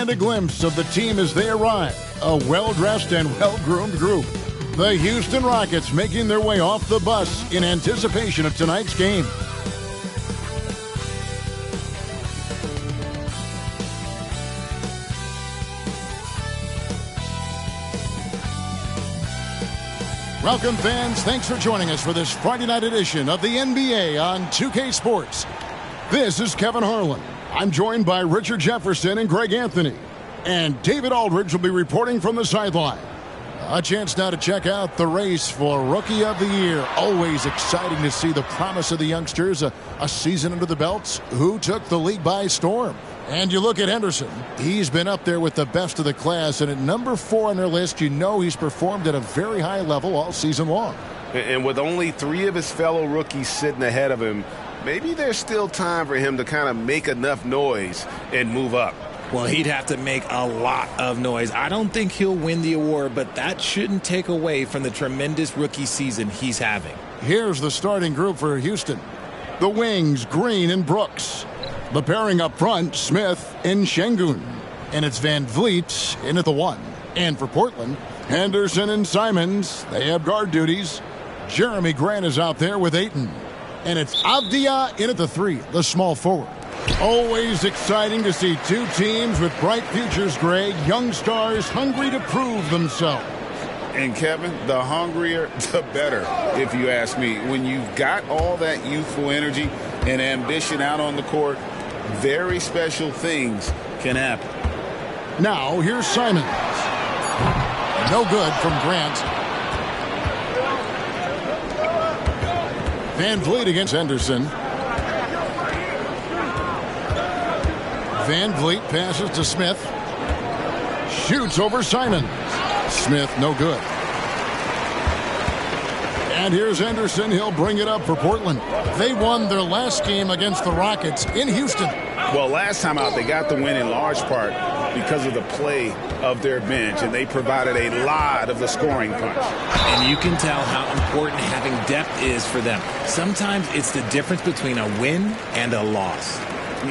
And a glimpse of the team as they arrive. A well-dressed and well-groomed group. The Houston Rockets making their way off the bus in anticipation of tonight's game. Welcome, fans. Thanks for joining us for this Friday night edition of the NBA on 2K Sports. This is Kevin Harlan. I'm joined by Richard Jefferson and Greg Anthony. And David Aldridge will be reporting from the sideline. A chance now to check out the race for Rookie of the Year. Always exciting to see the promise of the youngsters. A season under the belts. Who took the league by storm? And you look at Henderson. He's been up there with the best of the class. And at number 4 on their list, you know he's performed at a very high level all season long. And with only 3 of his fellow rookies sitting ahead of him, maybe there's still time for him to kind of make enough noise and move up. Well, he'd have to make a lot of noise. I don't think he'll win the award, but that shouldn't take away from the tremendous rookie season he's having. Here's the starting group for Houston. The wings, Green and Brooks. The pairing up front, Smith and Şengün. And it's Van Vliet in at the 1. And for Portland, Henderson and Simons. They have guard duties. Jeremy Grant is out there with Ayton. And it's Avdia in at the 3, the small forward. Always exciting to see 2 teams with bright futures, Greg. Young stars hungry to prove themselves. And Kevin, the hungrier, the better, if you ask me. When you've got all that youthful energy and ambition out on the court, very special things can happen. Now, here's Simons. No good from Grant. Van Vliet against Henderson. Van Vliet passes to Smith. Shoots over Simons. Smith, no good. And here's Henderson. He'll bring it up for Portland. They won their last game against the Rockets in Houston. Well, last time out, they got the win in large part because of the play of their bench, and they provided a lot of the scoring punch. And you can tell how important having depth is for them. Sometimes it's the difference between a win and a loss.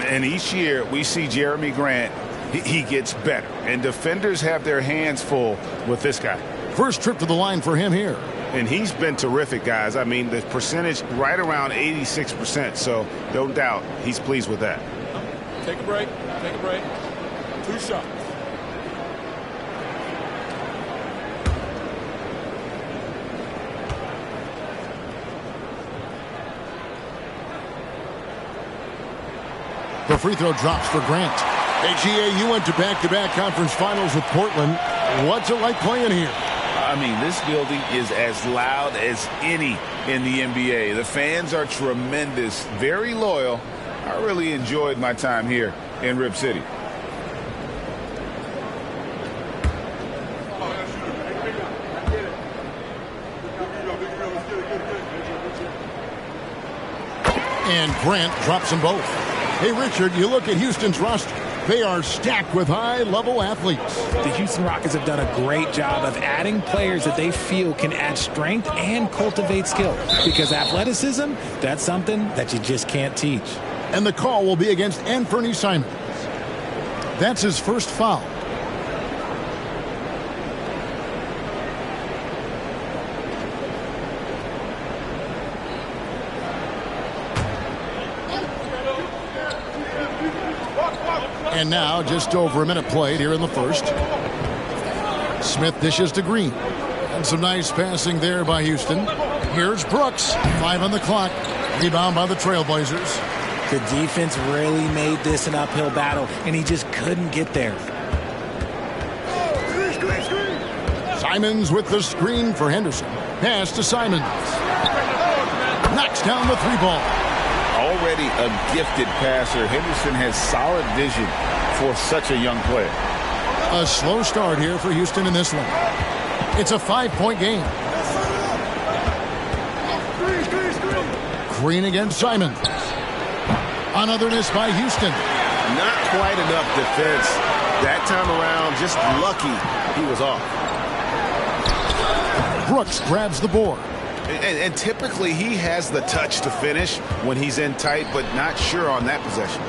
And each year we see Jeremy Grant, he gets better. And defenders have their hands full with this guy. First trip to the line for him here. And he's been terrific, guys. I mean, the percentage right around 86%. So no doubt he's pleased with that. Take a break. Take a break. 2 shots. The free throw drops for Grant. Hey, GA, you went to back-to-back conference finals with Portland. What's it like playing here? I mean, this building is as loud as any in the NBA. The fans are tremendous, very loyal. I really enjoyed my time here in Rip City. And Grant drops them both. Hey, Richard, you look at Houston's roster. They are stacked with high-level athletes. The Houston Rockets have done a great job of adding players that they feel can add strength and cultivate skill. Because athleticism, that's something that you just can't teach. And the call will be against Anthony Simons. That's his first foul. And now, just over a minute played here in the first. Smith dishes to Green. And some nice passing there by Houston. Here's Brooks. 5 on the clock. Rebound by the Trailblazers. The defense really made this an uphill battle, and he just couldn't get there. Simons with the screen for Henderson. Pass to Simons. Knocks down the 3-ball. Already a gifted passer, Henderson has solid vision for such a young player. A slow start here for Houston in this one. It's a 5-point game. Green against Simons. Another miss by Houston. Not quite enough defense. That time around, just lucky he was off. Brooks grabs the board. And typically he has the touch to finish when he's in tight, but not sure on that possession.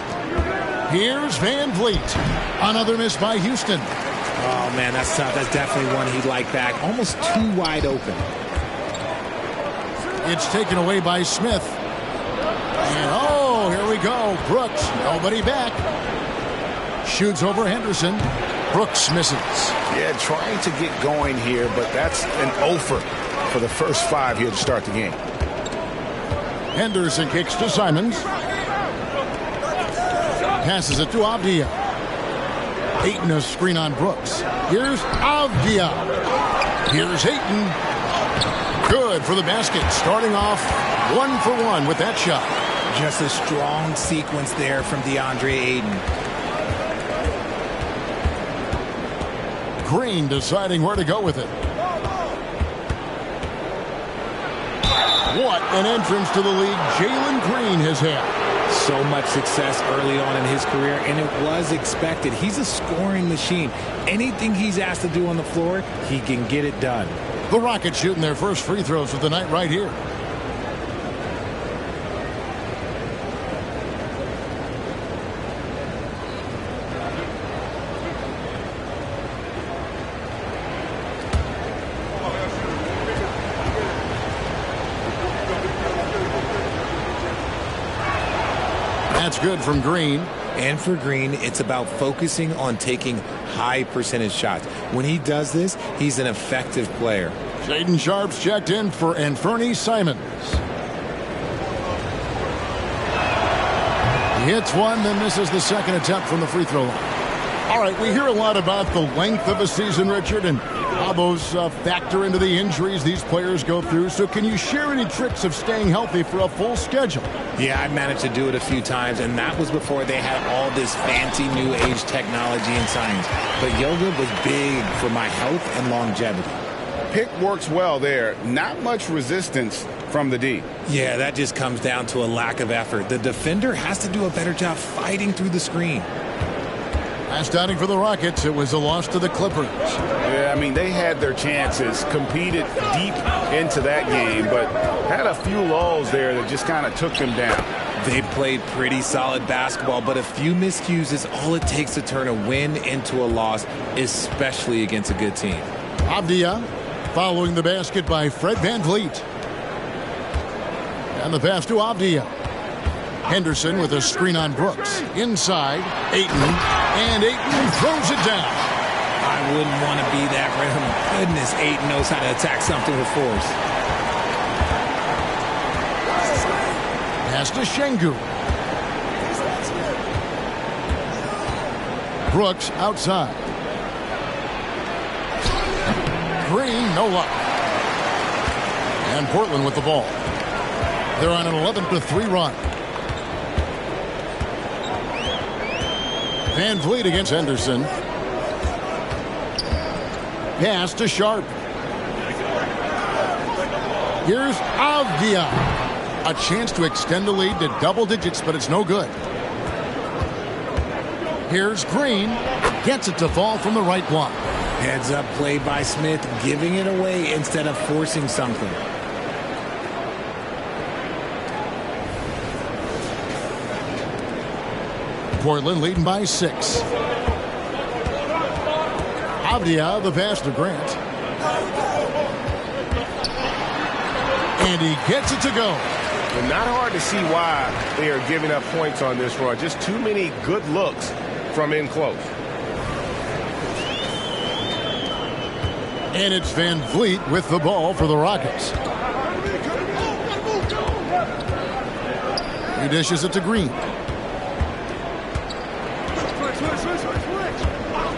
Here's Van Vliet. Another miss by Houston. Oh, man, that's tough. That's definitely one he'd like back. Almost too wide open. It's taken away by Smith. And, oh, here we go. Brooks, nobody back. Shoots over Henderson. Brooks misses. Yeah, trying to get going here, but that's an offer for the first 5 here to start the game. Henderson kicks to Simons. Passes it to Avdia. Ayton a screen on Brooks. Here's Avdia. Here's Ayton. Good for the basket. Starting off 1 for 1 with that shot. Just a strong sequence there from DeAndre Ayton. Green deciding where to go with it. What an entrance to the league Jalen Green has had. So much success early on in his career, and it was expected. He's a scoring machine. Anything he's asked to do on the floor, he can get it done. The Rockets shooting their first free throws of the night right here. That's good from Green. And for Green, it's about focusing on taking high percentage shots. When he does this, he's an effective player. Shaden Sharp's checked in for Anthony Simons. He hits one, then misses the second attempt from the free throw line. All right, we hear a lot about the length of a season, Richard, and how those factor into the injuries these players go through. So can you share any tricks of staying healthy for a full schedule? Yeah, I managed to do it a few times, and that was before they had all this fancy new age technology and science. But yoga was big for my health and longevity. Pick works well there. Not much resistance from the D. Yeah, that just comes down to a lack of effort. The defender has to do a better job fighting through the screen. Last outing for the Rockets, it was a loss to the Clippers. Yeah, I mean, they had their chances, competed deep into that game, but had a few lulls there that just kind of took them down. They played pretty solid basketball, but a few miscues is all it takes to turn a win into a loss, especially against a good team. Avdia following the basket by Fred VanVleet. And the pass to Avdia. Henderson with a screen on Brooks. Inside, Ayton. And Ayton throws it down. I wouldn't want to be that rim. Goodness, Ayton knows how to attack something with force. Pass to Şengün. Brooks outside. Green, no luck. And Portland with the ball. They're on an 11-3 run. VanVleet against Henderson. Pass to Sharp. Here's Avdia. A chance to extend the lead to double digits, but it's no good. Here's Green. Gets it to fall from the right block. Heads up play by Smith, giving it away instead of forcing something. Portland leading by 6. Avdia, the pass to Grant. And he gets it to go. And not hard to see why they are giving up points on this run. Just too many good looks from in close. And it's VanVleet with the ball for the Rockets. He dishes it to Green.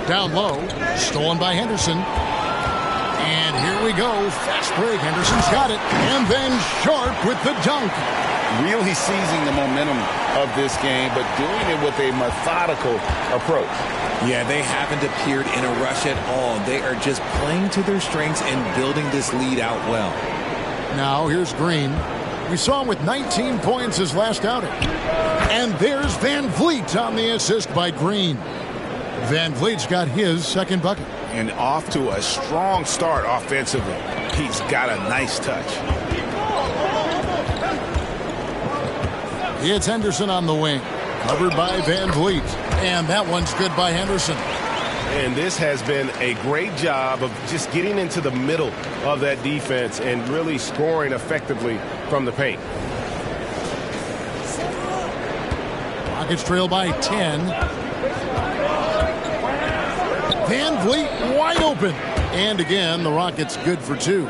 Down low, stolen by Henderson. And here we go. Fast break. Henderson's got it. And then Sharp with the dunk. Really seizing the momentum of this game, but doing it with a methodical approach. Yeah, they haven't appeared in a rush at all. They are just playing to their strengths and building this lead out well. Now here's Green. We saw him with 19 points his last outing. And there's VanVleet on the assist by Green. VanVleet's got his second bucket. And off to a strong start offensively. He's got a nice touch. It's Henderson on the wing. Covered by VanVleet. And that one's good by Henderson. And this has been a great job of just getting into the middle of that defense and really scoring effectively from the paint. Rockets trail by 10. Van Vliet wide open. And again, the Rockets good for 2.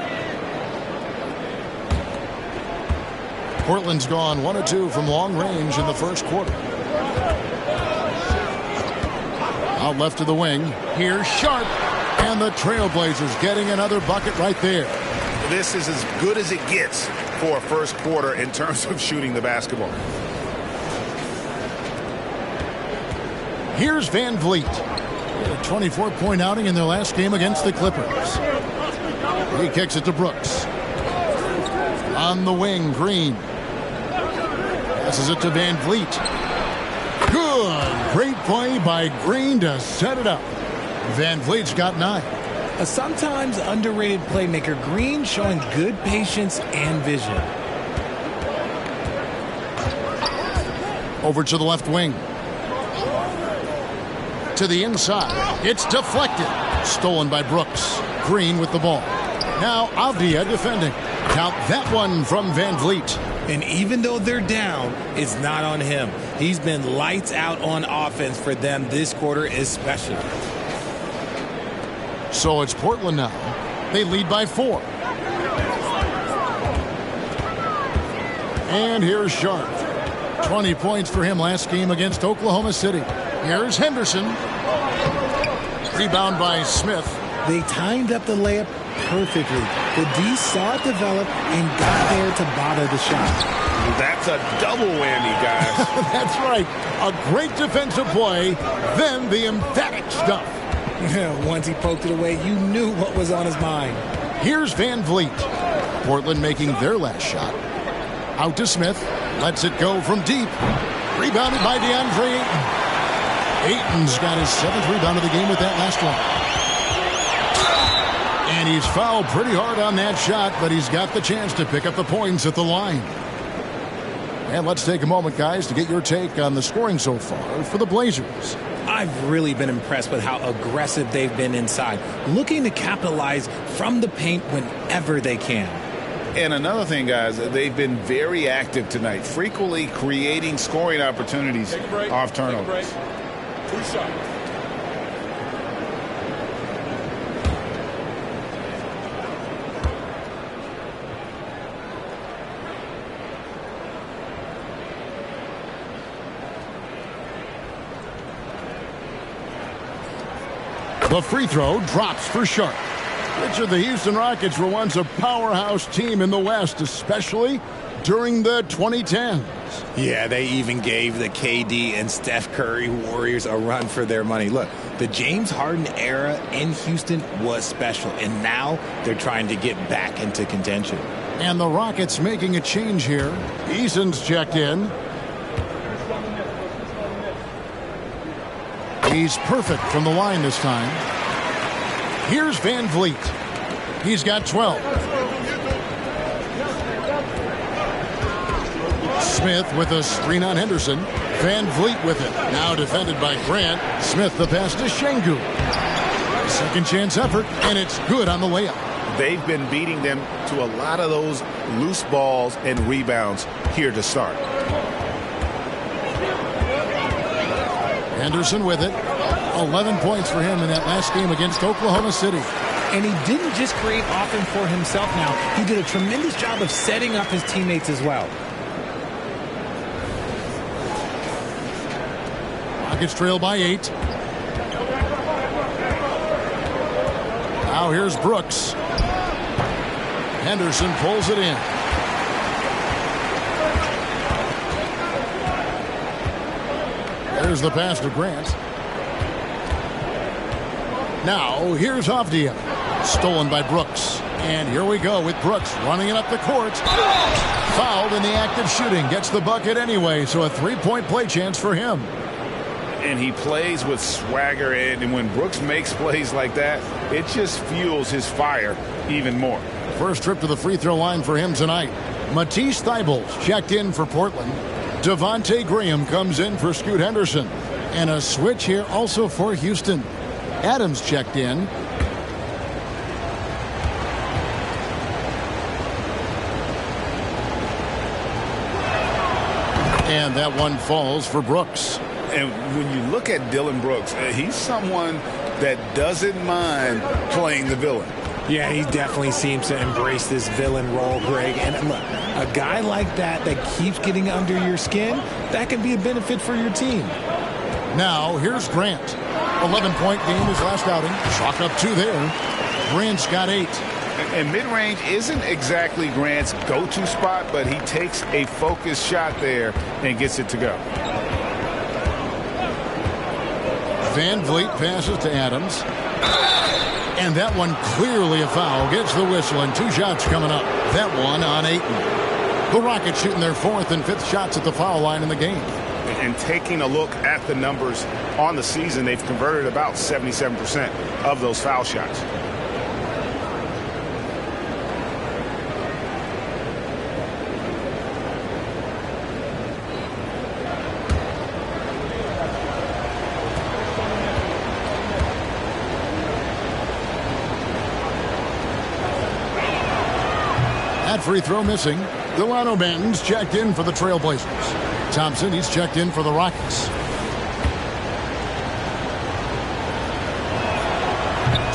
Portland's gone 1 of 2 from long range in the first quarter. Out left to the wing. Here's Sharp. And the Trailblazers getting another bucket right there. This is as good as it gets for a first quarter in terms of shooting the basketball. Here's Van Vliet. A 24-point outing in their last game against the Clippers. He kicks it to Brooks. On the wing, Green. Passes it to Van Vliet. Good. Great play by Green to set it up. Van Vliet's got 9. A sometimes underrated playmaker, Green showing good patience and vision. Over to the left wing. To the inside. It's deflected. Stolen by Brooks. Green with the ball. Now Avdia defending. Count that one from Van Vliet. And even though they're down, it's not on him. He's been lights out on offense for them this quarter especially. So it's Portland now. They lead by 4. And here's Sharp. 20 points for him last game against Oklahoma City. Here's Henderson. Rebound by Smith. They timed up the layup perfectly. The D saw it develop and got there to bother the shot. That's a double whammy, guys. That's right. A great defensive play, then the emphatic stuff. Once he poked it away, you knew what was on his mind. Here's Van Vliet. Portland making their last shot. Out to Smith. Lets it go from deep. Rebounded by DeAndre Ayton. Ayton's got his 7th rebound of the game with that last one. And he's fouled pretty hard on that shot, but he's got the chance to pick up the points at the line. And let's take a moment, guys, to get your take on the scoring so far for the Blazers. I've really been impressed with how aggressive they've been inside, looking to capitalize from the paint whenever they can. And another thing, guys, they've been very active tonight, frequently creating scoring opportunities off turnovers. 2 shots. The free throw drops for Sharp. Richard, the Houston Rockets were once a powerhouse team in the West, especially during the 2010s. Yeah, they even gave the KD and Steph Curry Warriors a run for their money. Look, the James Harden era in Houston was special, and now they're trying to get back into contention. And the Rockets making a change here. Eason's checked in. He's perfect from the line this time. Here's Van Vliet. He's got 12. Smith with a screen on Henderson. Van Vliet with it. Now defended by Grant. Smith the pass to Şengün. Second chance effort, and it's good on the layup. They've been beating them to a lot of those loose balls and rebounds here to start. Henderson with it. 11 points for him in that last game against Oklahoma City. And he didn't just create offense for himself now. He did a tremendous job of setting up his teammates as well. Rockets trail by 8. Now here's Brooks. Henderson pulls it in. There's the pass to Grant. Now here's Avdia. Stolen by Brooks. And here we go with Brooks running it up the court. Fouled in the act of shooting. Gets the bucket anyway, so a 3-point play chance for him. And he plays with swagger, and when Brooks makes plays like that, it just fuels his fire even more. First trip to the free throw line for him tonight. Matisse Thybulle's checked in for Portland. Devontae Graham comes in for Scoot Henderson. And a switch here also for Houston. Adams checked in. And that one falls for Brooks. And when you look at Dylan Brooks, he's someone that doesn't mind playing the villain. Yeah, he definitely seems to embrace this villain role, Greg. And look, a guy like that keeps getting under your skin, that can be a benefit for your team. Now, here's Grant. 11-point game his last outing. Chalk up 2 there. Grant's got 8. And mid-range isn't exactly Grant's go-to spot, but he takes a focused shot there and gets it to go. Van Vliet passes to Adams. And that one clearly a foul. Gets the whistle, and 2 shots coming up. That one on Ayton. The Rockets shooting their 4th and 5th shots at the foul line in the game. And taking a look at the numbers on the season, they've converted about 77% of those foul shots. That free throw missing. Delano Banton's checked in for the Trailblazers. Thompson, he's checked in for the Rockets.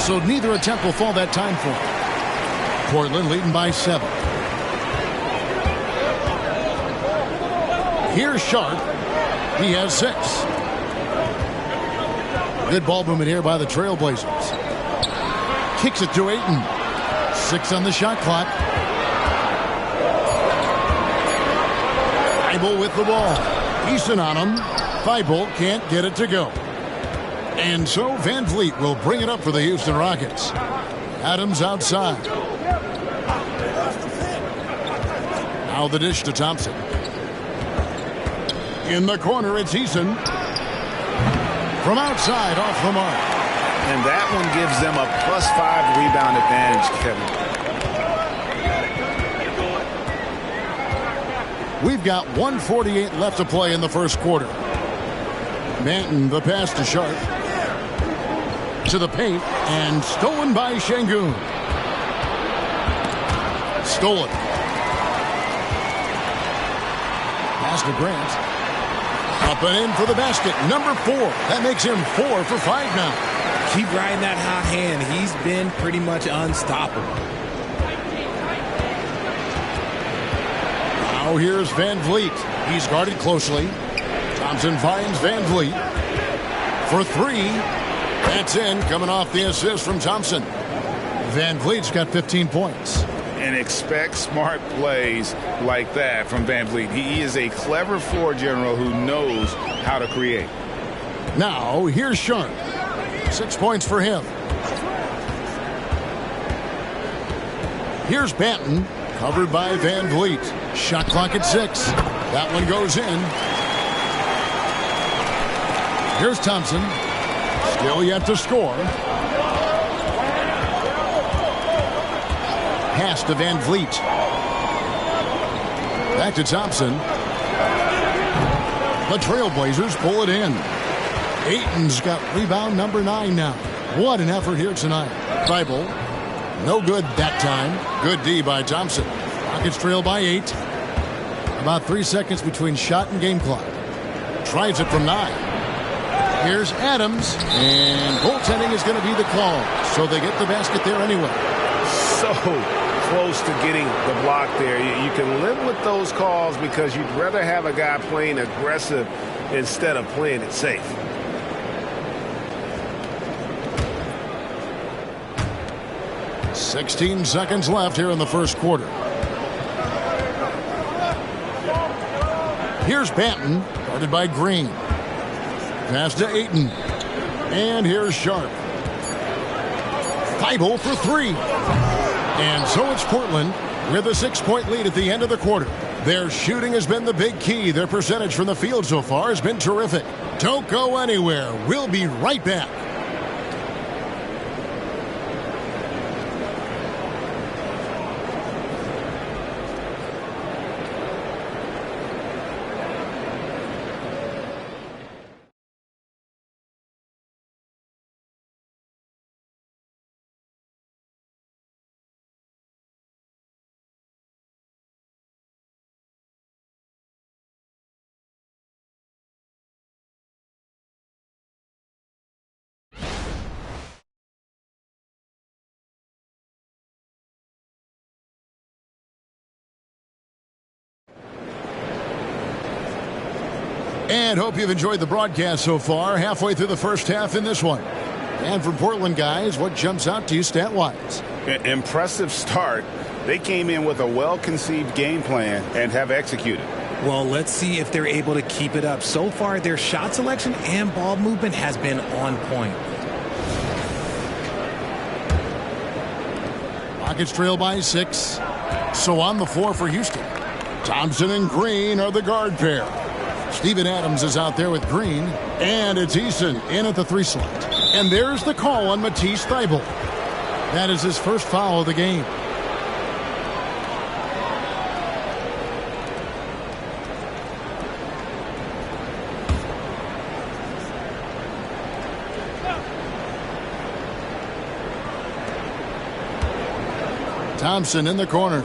So neither attempt will fall that time for him. Portland leading by 7. Here's Sharp. He has 6. Good ball movement here by the Trailblazers. Kicks it to Ayton. 6 on the shot clock. Thibault with the ball. Easton on him. Thibault can't get it to go. And so Van Vliet will bring it up for the Houston Rockets. Adams outside. Now the dish to Thompson. In the corner, it's Easton. From outside, off the mark. And that one gives them a +5 rebound advantage, Kevin. We've got 1:48 left to play in the first quarter. Manton, the pass to Sharp. To the paint, and stolen by Şengün. Stolen. Pass to Grant. Up and in for the basket. Number 4. That makes him 4 for 5 now. Keep riding that hot hand. He's been pretty much unstoppable. Now here's Van Vliet. He's guarded closely. Thompson finds Van Vliet for 3. That's in, coming off the assist from Thompson. Van Vliet's got 15 points. And expect smart plays like that from Van Vliet. He is a clever floor general who knows how to create. Now here's Sharp. 6 points for him. Here's Banton, covered by Van Vliet. Shot clock at 6. That one goes in. Here's Thompson. Still yet to score. Pass to Van Vliet. Back to Thompson. The Trailblazers pull it in. Ayton's got rebound number 9 now. What an effort here tonight. Thibault, no good that time. Good D by Thompson. Rockets trail by 8. About 3 seconds between shot and game clock. Tries it from 9. Here's Adams, and goaltending is going to be the call. So they get the basket there anyway. So close to getting the block there. You can live with those calls because you'd rather have a guy playing aggressive instead of playing it safe. "16 seconds left here in the first quarter. Here's Banton, guarded by Green. Pass to Ayton. And here's Sharp. Thibault for 3. And so it's Portland with a 6-point lead at the end of the quarter. Their shooting has been the big key. Their percentage from the field so far has been terrific. Don't go anywhere. We'll be right back. And hope you've enjoyed the broadcast so far. Halfway through the first half in this one. And for Portland, guys, what jumps out to you stat-wise? Impressive start. They came in with a well-conceived game plan and have executed. Well, let's see if they're able to keep it up. So far, their shot selection and ball movement has been on point. Rockets trail by 6. So on the floor for Houston. Thompson and Green are the guard pair. Steven Adams is out there with Green. And it's Eason in at the 3 slot. And there's the call on Matisse Thybulle. That is his first foul of the game. Thompson in the corner.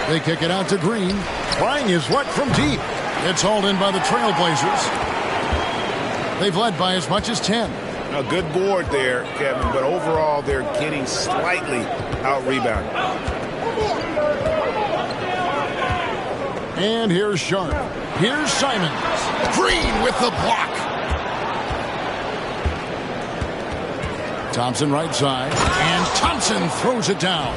They kick it out to Green. Trying his luck from deep. It's hauled in by the Trailblazers. They've led by as much as 10. A good board there, Kevin, but overall they're getting slightly out-rebounded. And here's Sharp. Here's Simons. Green with the block. Thompson right side. And Thompson throws it down.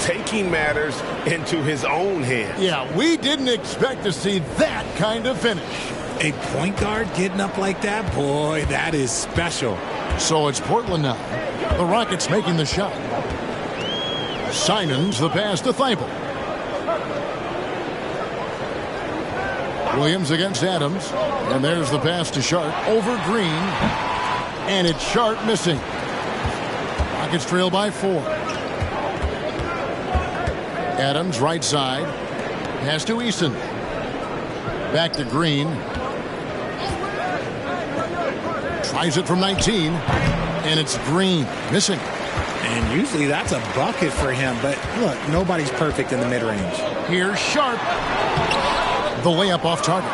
Taking matters into his own hands. Yeah, we didn't expect to see that kind of finish. A point guard getting up like that? Boy, that is special. So it's Portland now. The Rockets making the shot. Simons the pass to Thybulle. Williams against Adams. And there's the pass to Sharp over Green. And it's Sharp missing. Rockets trail by 4. Adams right side. Pass to Eason. Back to Green. Tries it from 19. And it's Green missing. And usually that's a bucket for him. But look, nobody's perfect in the mid-range. Here's Sharp. The layup off target.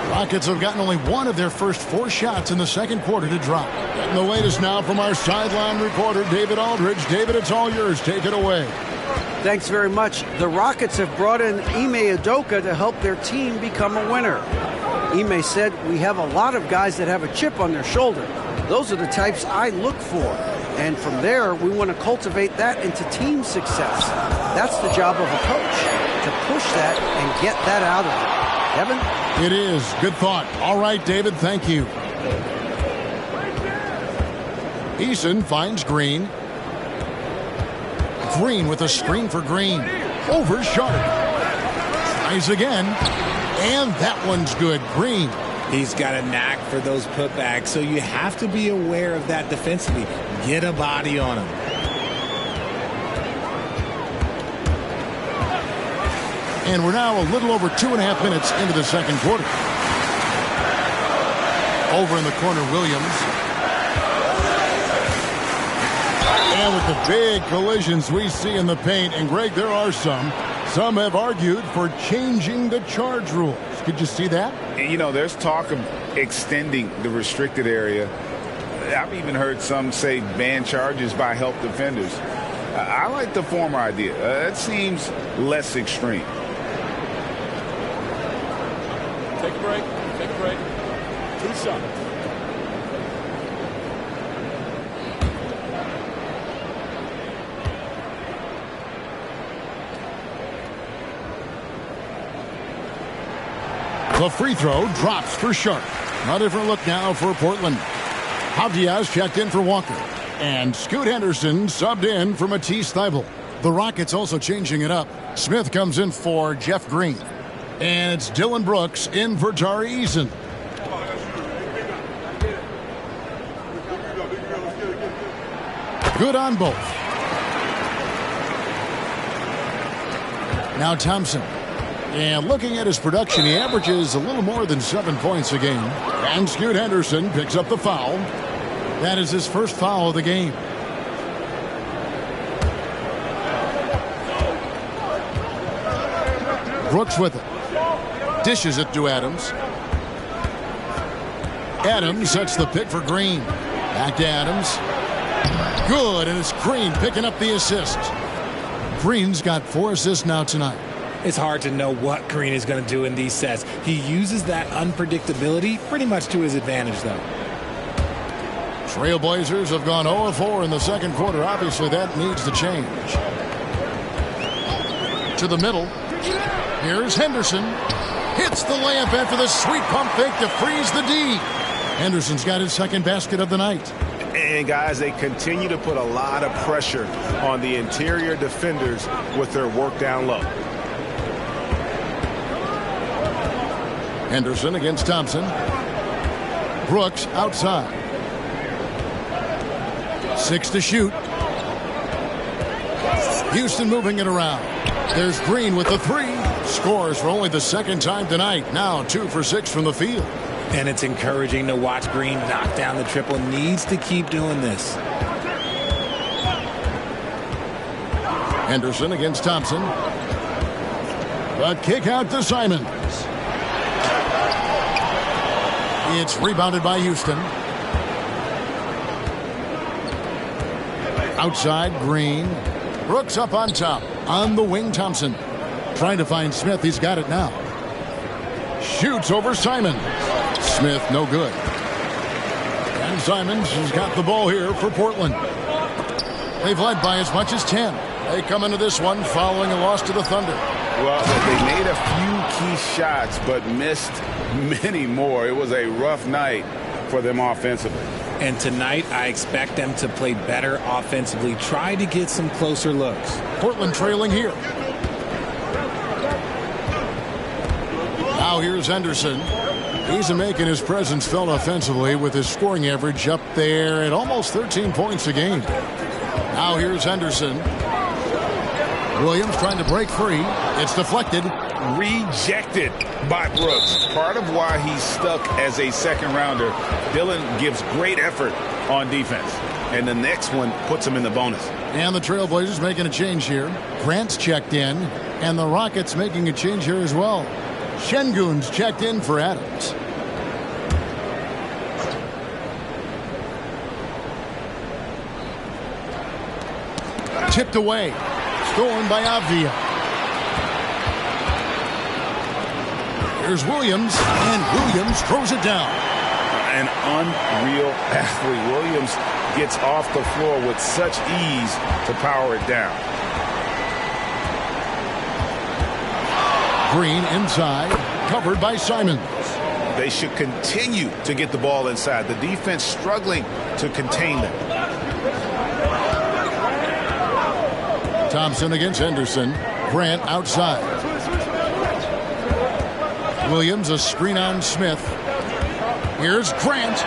Rockets have gotten only one of their first 4 shots in the second quarter to drop. And the latest now from our sideline reporter, David Aldridge. David, it's all yours. Take it away. Thanks very much. The Rockets have brought in Ime Udoka to help their team become a winner. Ime said, "We have a lot of guys that have a chip on their shoulder. Those are the types I look for. And from there, we want to cultivate that into team success. That's the job of a coach, to push that and get that out of it." Kevin? It is. Good thought. All right, David, thank you. Eason finds Green. Green with a screen for Green. Over Sharp. Tries again. And that one's good. Green. He's got a knack for those putbacks, so you have to be aware of that defensively. Get a body on him. And we're now a little over 2.5 minutes into the second quarter. Over in the corner, Williams. And with the big collisions we see in the paint, and Greg, there are some have argued for changing the charge rules. Could you see that? You know, there's talk of extending the restricted area. I've even heard some say ban charges by help defenders. I like the former idea. It seems less extreme. Take a break. Take a break. 2 shots. The free throw drops for Sharp. A different look now for Portland. Diaz checked in for Walker. And Scoot Henderson subbed in for Matisse Thybulle. The Rockets also changing it up. Smith comes in for Jeff Green. And it's Dylan Brooks in for Tari Eason. Good on both. Now Thompson. And looking at his production, he averages a little more than 7 points a game. And Scoot Henderson picks up the foul. That is his first foul of the game. Brooks with it. Dishes it to Adams. Adams sets the pick for Green. Back to Adams. Good, and it's Green picking up the assist. Green's got 4 assists now tonight. It's hard to know what Green is going to do in these sets. He uses that unpredictability pretty much to his advantage, though. Trailblazers have gone 0-4 in the second quarter. Obviously, that needs to change. To the middle. Here's Henderson. Hits the layup after the sweet pump fake to freeze the D. Henderson's got his second basket of the night. And, guys, they continue to put a lot of pressure on the interior defenders with their work down low. Henderson against Thompson. Brooks outside. 6 to shoot. Houston moving it around. There's Green with the 3. Scores for only the second time tonight. Now 2 for 6 from the field. And it's encouraging to watch Green knock down the triple. Needs to keep doing this. Henderson against Thompson. A kick out to Simons. It's rebounded by Houston. Outside, Green. Brooks up on top. On the wing, Thompson. Trying to find Smith. He's got it now. Shoots over Simons. Smith, no good. And Simons has got the ball here for Portland. They've led by as much as 10. They come into this one following a loss to the Thunder. Well, they made a few key shots, but missed many more. It was a rough night for them offensively. And tonight, I expect them to play better offensively. Try to get some closer looks. Portland trailing here. Now here's Henderson. He's making his presence felt offensively with his scoring average up there at almost 13 points a game. Now here's Henderson. Williams trying to break free. It's deflected. Rejected by Brooks. Part of why he's stuck as a second rounder. Dillon gives great effort on defense. And the next one puts him in the bonus. And the Trailblazers making a change here. Grant's checked in. And the Rockets making a change here as well. Şengün's checked in for Adams. Tipped away. Stolen by Avdia. Here's Williams, and Williams throws it down. An unreal athlete. Williams gets off the floor with such ease to power it down. Green inside, covered by Simons. They should continue to get the ball inside. The defense struggling to contain them. Thompson against Henderson. Grant outside. Williams a screen on Smith. Here's Grant.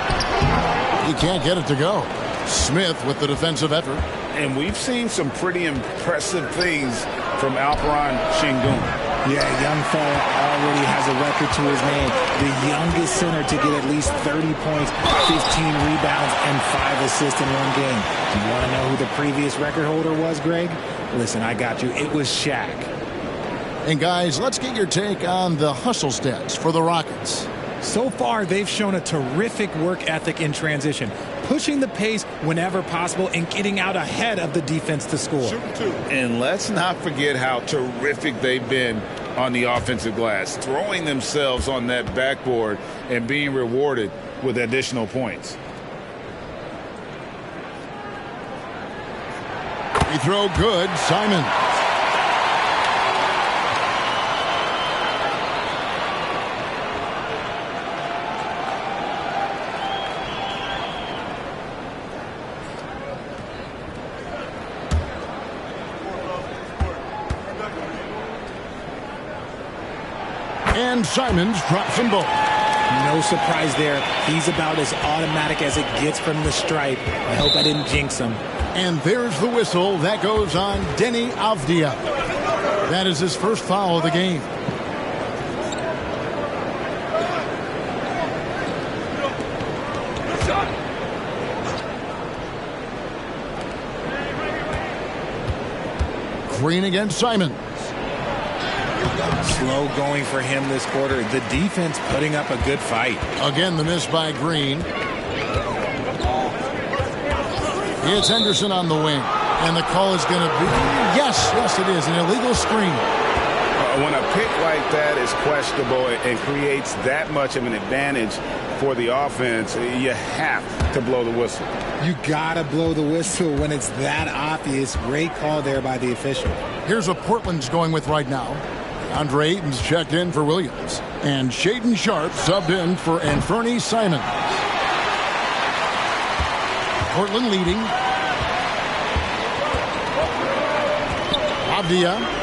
He can't get it to go. Smith with the defensive effort. And we've seen some pretty impressive things from Alperen Şengün. Yeah, young fella already has a record to his name. The youngest center to get at least 30 points, 15 rebounds, and 5 assists in one game. Do you want to know who the previous record holder was, Greg? Listen, I got you. It was Shaq. And guys, let's get your take on the hustle stats for the Rockets. So far, they've shown a terrific work ethic in transition, pushing the pace whenever possible and getting out ahead of the defense to score. And let's not forget how terrific they've been on the offensive glass, throwing themselves on that backboard and being rewarded with additional points. Free throw good, Simon. And Simons drops them both. No surprise there. He's about as automatic as it gets from the stripe. I hope I didn't jinx him. And there's the whistle. That goes on Deni Avdia. That is his first foul of the game. Green against Simons. Slow going for him this quarter. The defense putting up a good fight. Again, the miss by Green. It's Henderson on the wing. And the call is going to be, yes, it is, an illegal screen. When a pick like that is questionable and creates that much of an advantage for the offense, you have to blow the whistle. You gotta blow the whistle when it's that obvious. Great call there by the official. Here's what Portland's going with right now. Andre Ayton's checked in for Williams. And Shaedon Sharpe subbed in for Anfernee Simons. Portland leading. Avdia.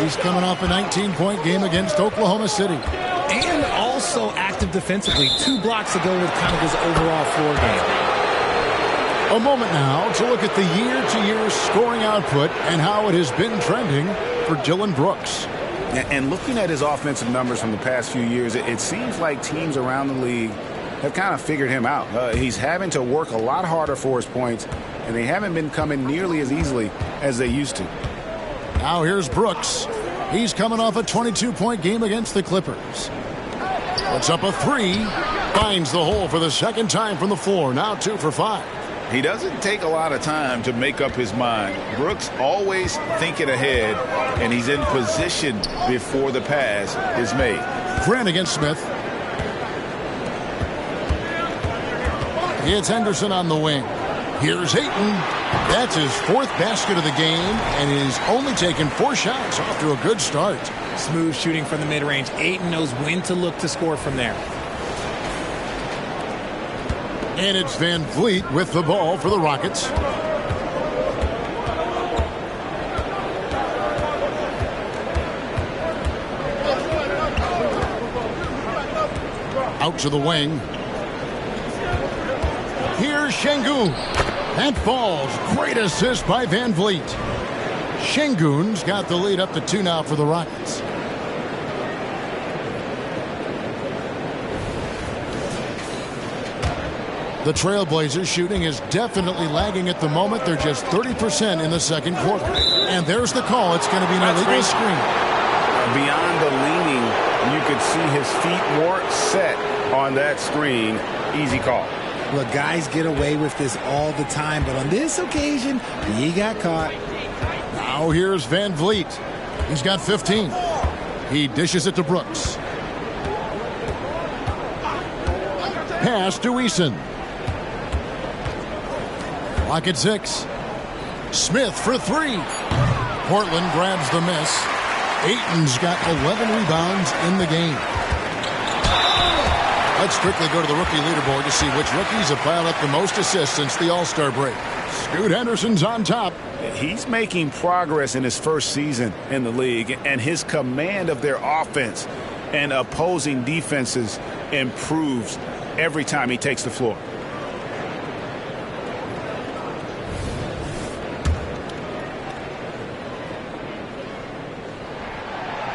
He's coming off a 19-point game against Oklahoma City. And also active defensively. 2 blocks ago with kind of his overall floor game. A moment now to look at the year-to-year scoring output and how it has been trending for Dillon Brooks. And looking at his offensive numbers from the past few years, it seems like teams around the league have kind of figured him out. He's having to work a lot harder for his points, and they haven't been coming nearly as easily as they used to. Now here's Brooks. He's coming off a 22-point game against the Clippers. Puts up a 3. Finds the hole for the second time from the floor. Now 2 for 5. He doesn't take a lot of time to make up his mind. Brooks always thinking ahead, and he's in position before the pass is made. Grant against Smith. It's Henderson on the wing. Here's Ayton. That's his 4th basket of the game, and he's only taken 4 shots off to a good start. Smooth shooting from the mid-range. Ayton knows when to look to score from there. And it's Van Vliet with the ball for the Rockets. Out to the wing. Here's Şengün. That falls. Great assist by Van Vliet. Şengün's got the lead up to 2 now for the Rockets. The Trailblazers shooting is definitely lagging at the moment. They're just 30% in the second quarter. And there's the call. It's going to be an illegal screen. Beyond the leaning, you could see his feet weren't set on that screen. Easy call. Look, guys get away with this all the time, but on this occasion, he got caught. Now here's Van Vliet. He's got 15. He dishes it to Brooks. Pass to Eason. Clock at 6. Smith for 3. Portland grabs the miss. Ayton's got 11 rebounds in the game. Let's quickly go to the rookie leaderboard to see which rookies have piled up the most assists since the All-Star break. Scoot Henderson's on top. He's making progress in his first season in the league, and his command of their offense and opposing defenses improves every time he takes the floor.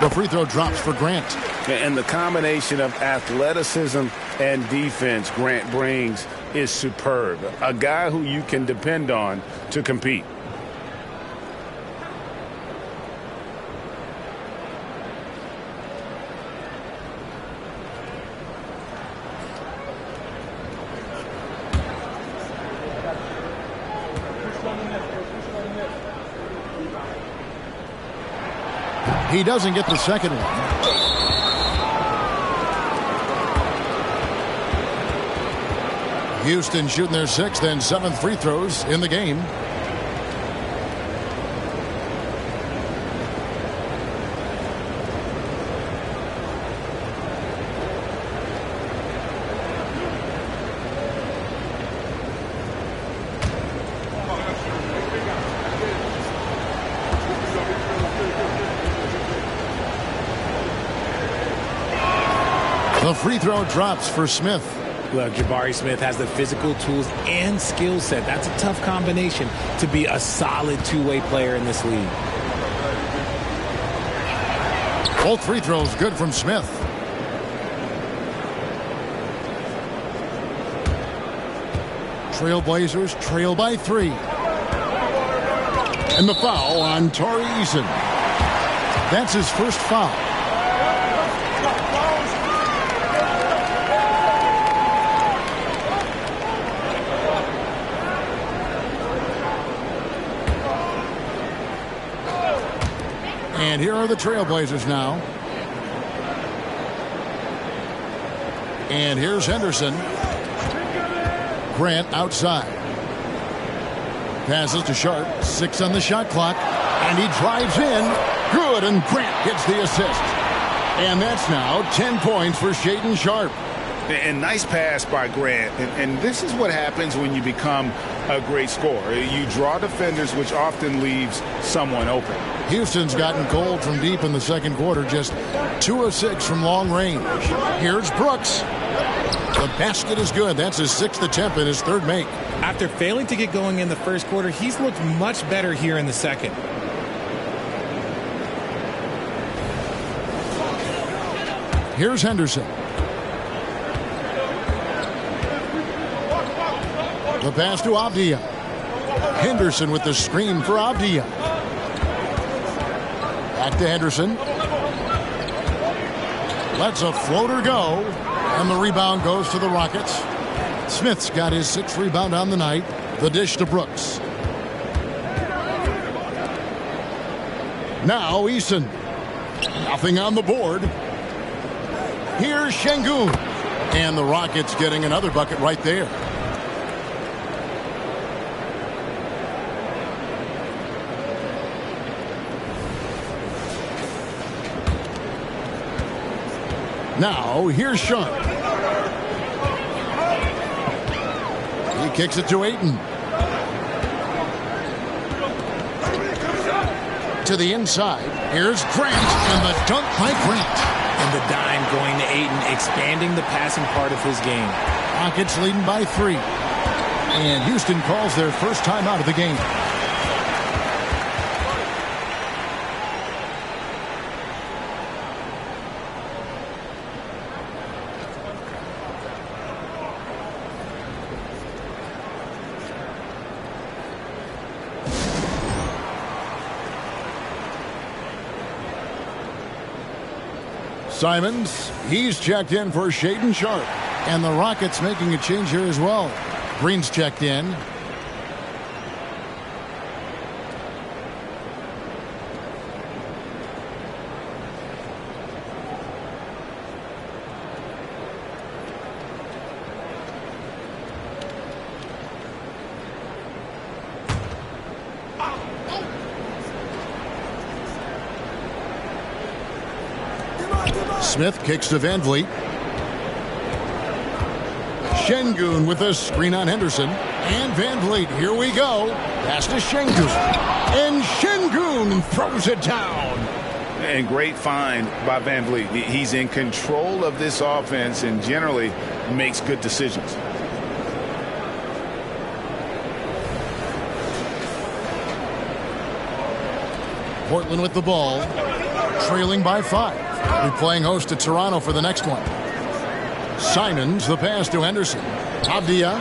The free throw drops for Grant. And the combination of athleticism and defense Grant brings is superb. A guy who you can depend on to compete. He doesn't get the second one. Houston shooting their 6th and 7th free throws in the game. The free throw drops for Smith. Look, Jabari Smith has the physical tools and skill set. That's a tough combination to be a solid two-way player in this league. Both free throws good from Smith. Trailblazers trail by 3. And the foul on Tari Eason. That's his first foul. And here are the Trailblazers now. And here's Henderson. Grant outside. Passes to Sharp. 6 on the shot clock. And he drives in. Good, and Grant gets the assist. And that's now 10 points for Shaedon Sharp. And nice pass by Grant. And this is what happens when you become a great scorer. You draw defenders, which often leaves someone open. Houston's gotten cold from deep in the second quarter. Just 2 of 6 from long range. Here's Brooks. The basket is good. That's his 6th attempt and his 3rd make. After failing to get going in the first quarter, he's looked much better here in the second. Here's Henderson. The pass to Avdia. Henderson with the screen for Avdia. Back to Henderson. Lets a floater go. And the rebound goes to the Rockets. Smith's got his 6th rebound on the night. The dish to Brooks. Now Eason. Nothing on the board. Here's Şengün. And the Rockets getting another bucket right there. Now, here's Sharp. He kicks it to Ayton. To the inside. Here's Grant, and the dunk by Grant. And the dime going to Ayton, expanding the passing part of his game. Rockets leading by 3. And Houston calls their first time out of the game. Simons, he's checked in for Shaedon Sharp. And the Rockets making a change here as well. Green's checked in. Smith kicks to Van Vliet. Şengün with a screen on Henderson. And Van Vliet, here we go. Pass to Şengün. And Şengün throws it down. And great find by Van Vliet. He's in control of this offense and generally makes good decisions. Portland with the ball. Trailing by 5. We're playing host to Toronto for the next one. Simons, the pass to Henderson. Avdia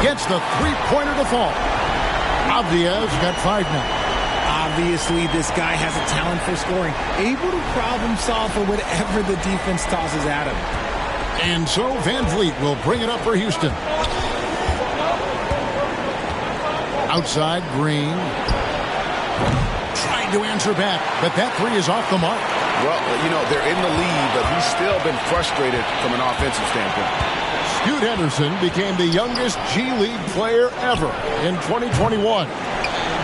gets the 3-pointer to fall. Avdia's got 5 now. Obviously, this guy has a talent for scoring. Able to problem solve for whatever the defense tosses at him. And so Van Vliet will bring it up for Houston. Outside, Green. Trying to answer back, but that 3 is off the mark. Well, you know, they're in the lead, but he's still been frustrated from an offensive standpoint. Scoot Henderson became the youngest G League player ever in 2021.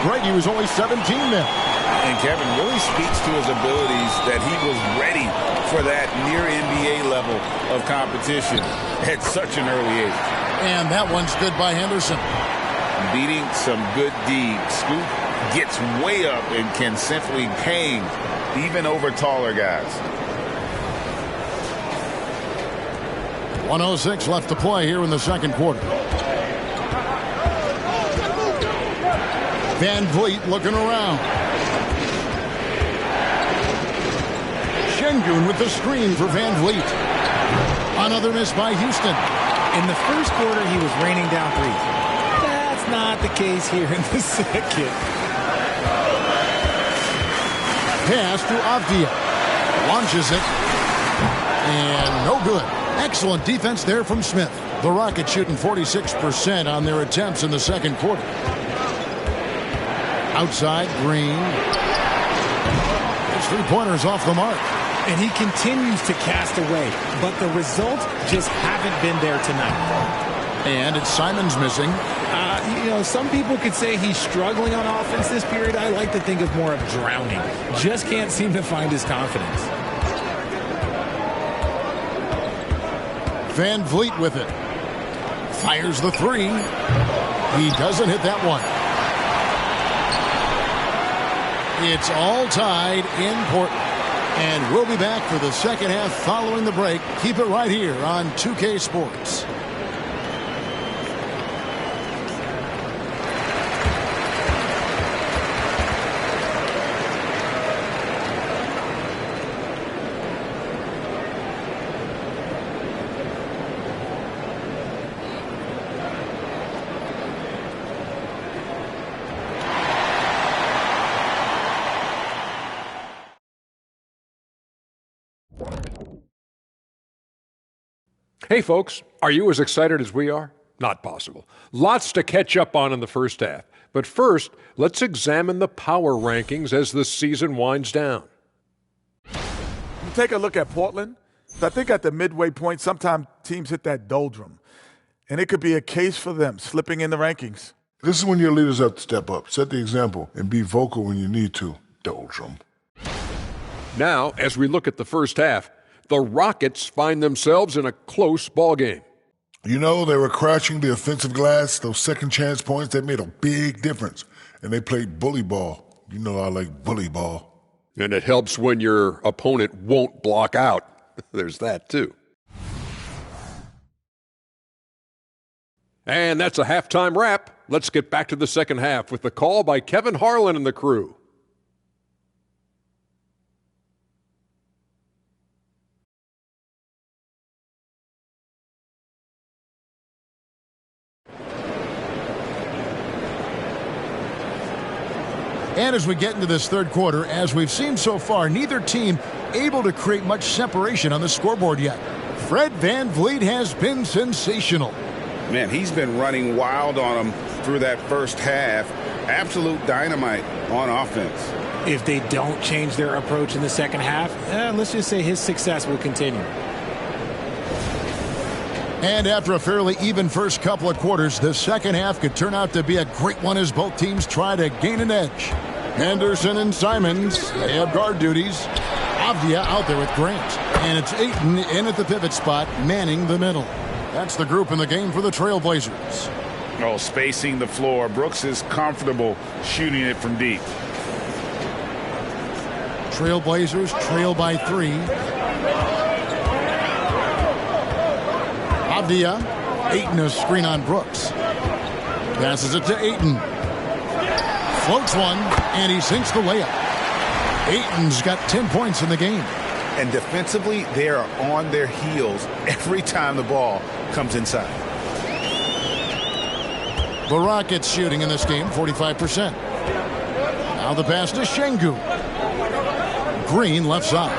Greg, he was only 17 then. And Kevin really speaks to his abilities that he was ready for that near NBA level of competition at such an early age. And that one's good by Henderson. Beating some good deeds. Scoot gets way up and can simply hang even over taller guys. 1:06 left to play here in the second quarter. Van Vliet looking around. Şengün with the screen for Van Vliet. Another miss by Houston. In the first quarter, he was raining down threes. That's not the case here in the second. Pass to Avdia. Launches it. And no good. Excellent defense there from Smith. The Rockets shooting 46% on their attempts in the second quarter. Outside, Green. three-pointers off the mark. And he continues to cast away, but the results just haven't been there tonight. And it's Simons missing. Some people could say he's struggling on offense this period. I like to think of more of drowning. Just can't seem to find his confidence. Van Vliet with it. Fires the three. He doesn't hit that one. It's all tied in Portland. And we'll be back for the second half following the break. Keep it right here on 2K Sports. Hey folks, are you as excited as we are? Not possible. Lots to catch up on in the first half. But first, let's examine the power rankings as the season winds down. You take a look at Portland. I think at the midway point, sometimes teams hit that doldrum. And it could be a case for them slipping in the rankings. This is when your leaders have to step up, set the example, and be vocal when you need to. Doldrum. Now, as we look at the first half, the Rockets find themselves in a close ballgame. You know, they were crashing the offensive glass. Those second chance points, that made a big difference. And they played bully ball. You know I like bully ball. And it helps when your opponent won't block out. There's that, too. And that's a halftime wrap. Let's get back to the second half with the call by Kevin Harlan and the crew. And as we get into this third quarter, as we've seen so far, neither team able to create much separation on the scoreboard yet. Fred Van Vliet has been sensational. Man, he's been running wild on them through that first half. Absolute dynamite on offense. If they don't change their approach in the second half, let's just say his success will continue. And after a fairly even first couple of quarters, the second half could turn out to be a great one as both teams try to gain an edge. Henderson and Simons, they have guard duties. Avdia out there with Grant. And it's Ayton in at the pivot spot, manning the middle. That's the group in the game for the Trailblazers. Oh, spacing the floor. Brooks is comfortable shooting it from deep. Trailblazers trail by 3. Avdia. Ayton a screen on Brooks. Passes it to Ayton. Floats one, and he sinks the layup. Ayton's got 10 points in the game. And defensively, they are on their heels every time the ball comes inside. The Rockets shooting in this game, 45%. Now the pass to Şengün. Green left side.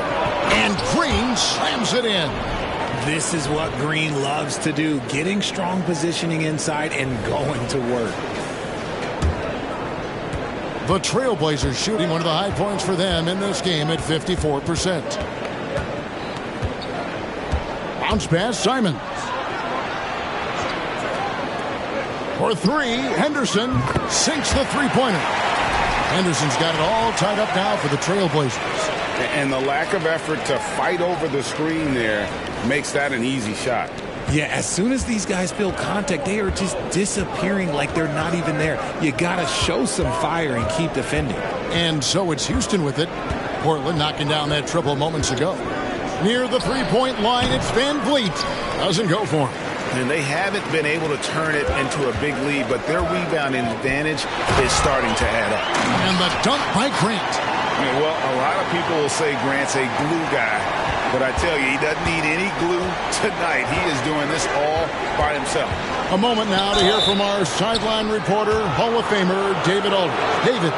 And Green slams it in. This is what Green loves to do, getting strong positioning inside and going to work. The Trailblazers shooting one of the high points for them in this game at 54%. Bounce pass, Simons. For 3, Henderson sinks the three-pointer. Henderson's got it all tied up now for the Trailblazers. And the lack of effort to fight over the screen there makes that an easy shot. Yeah, as soon as these guys feel contact, they are just disappearing like they're not even there. You got to show some fire and keep defending. And so it's Houston with it. Portland knocking down that triple moments ago. Near the three-point line, it's Van Vliet. Doesn't go for him. And they haven't been able to turn it into a big lead, but their rebounding advantage is starting to add up. And the dunk by Grant. Well, a lot of people will say Grant's a glue guy, but I tell you, he doesn't need any glue tonight. He is doing this all by himself. A moment now to hear from our sideline reporter, Hall of Famer David Aldridge. David.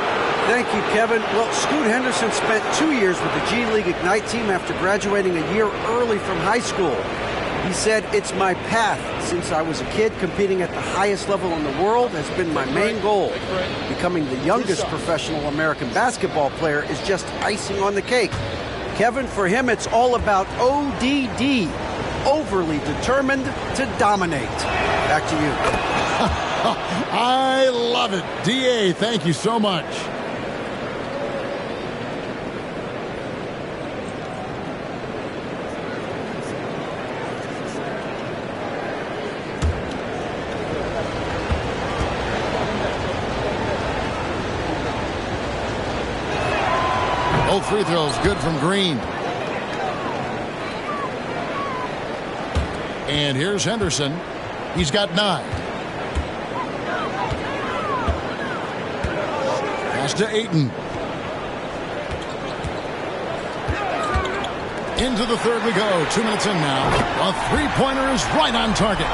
Thank you, Kevin. Well, Scoot Henderson spent 2 years with the G League Ignite team after graduating a year early from high school. He said, "It's my path. Since I was a kid, competing at the highest level in the world has been my main goal. Becoming the youngest professional American basketball player is just icing on the cake." Kevin, for him, it's all about ODD, overly determined to dominate. Back to you. I love it. DA, thank you so much. Both free throws good from Green. And here's Henderson. He's got 9. Pass to Ayton. Into the third we go. 2 minutes in now. A three-pointer is right on target.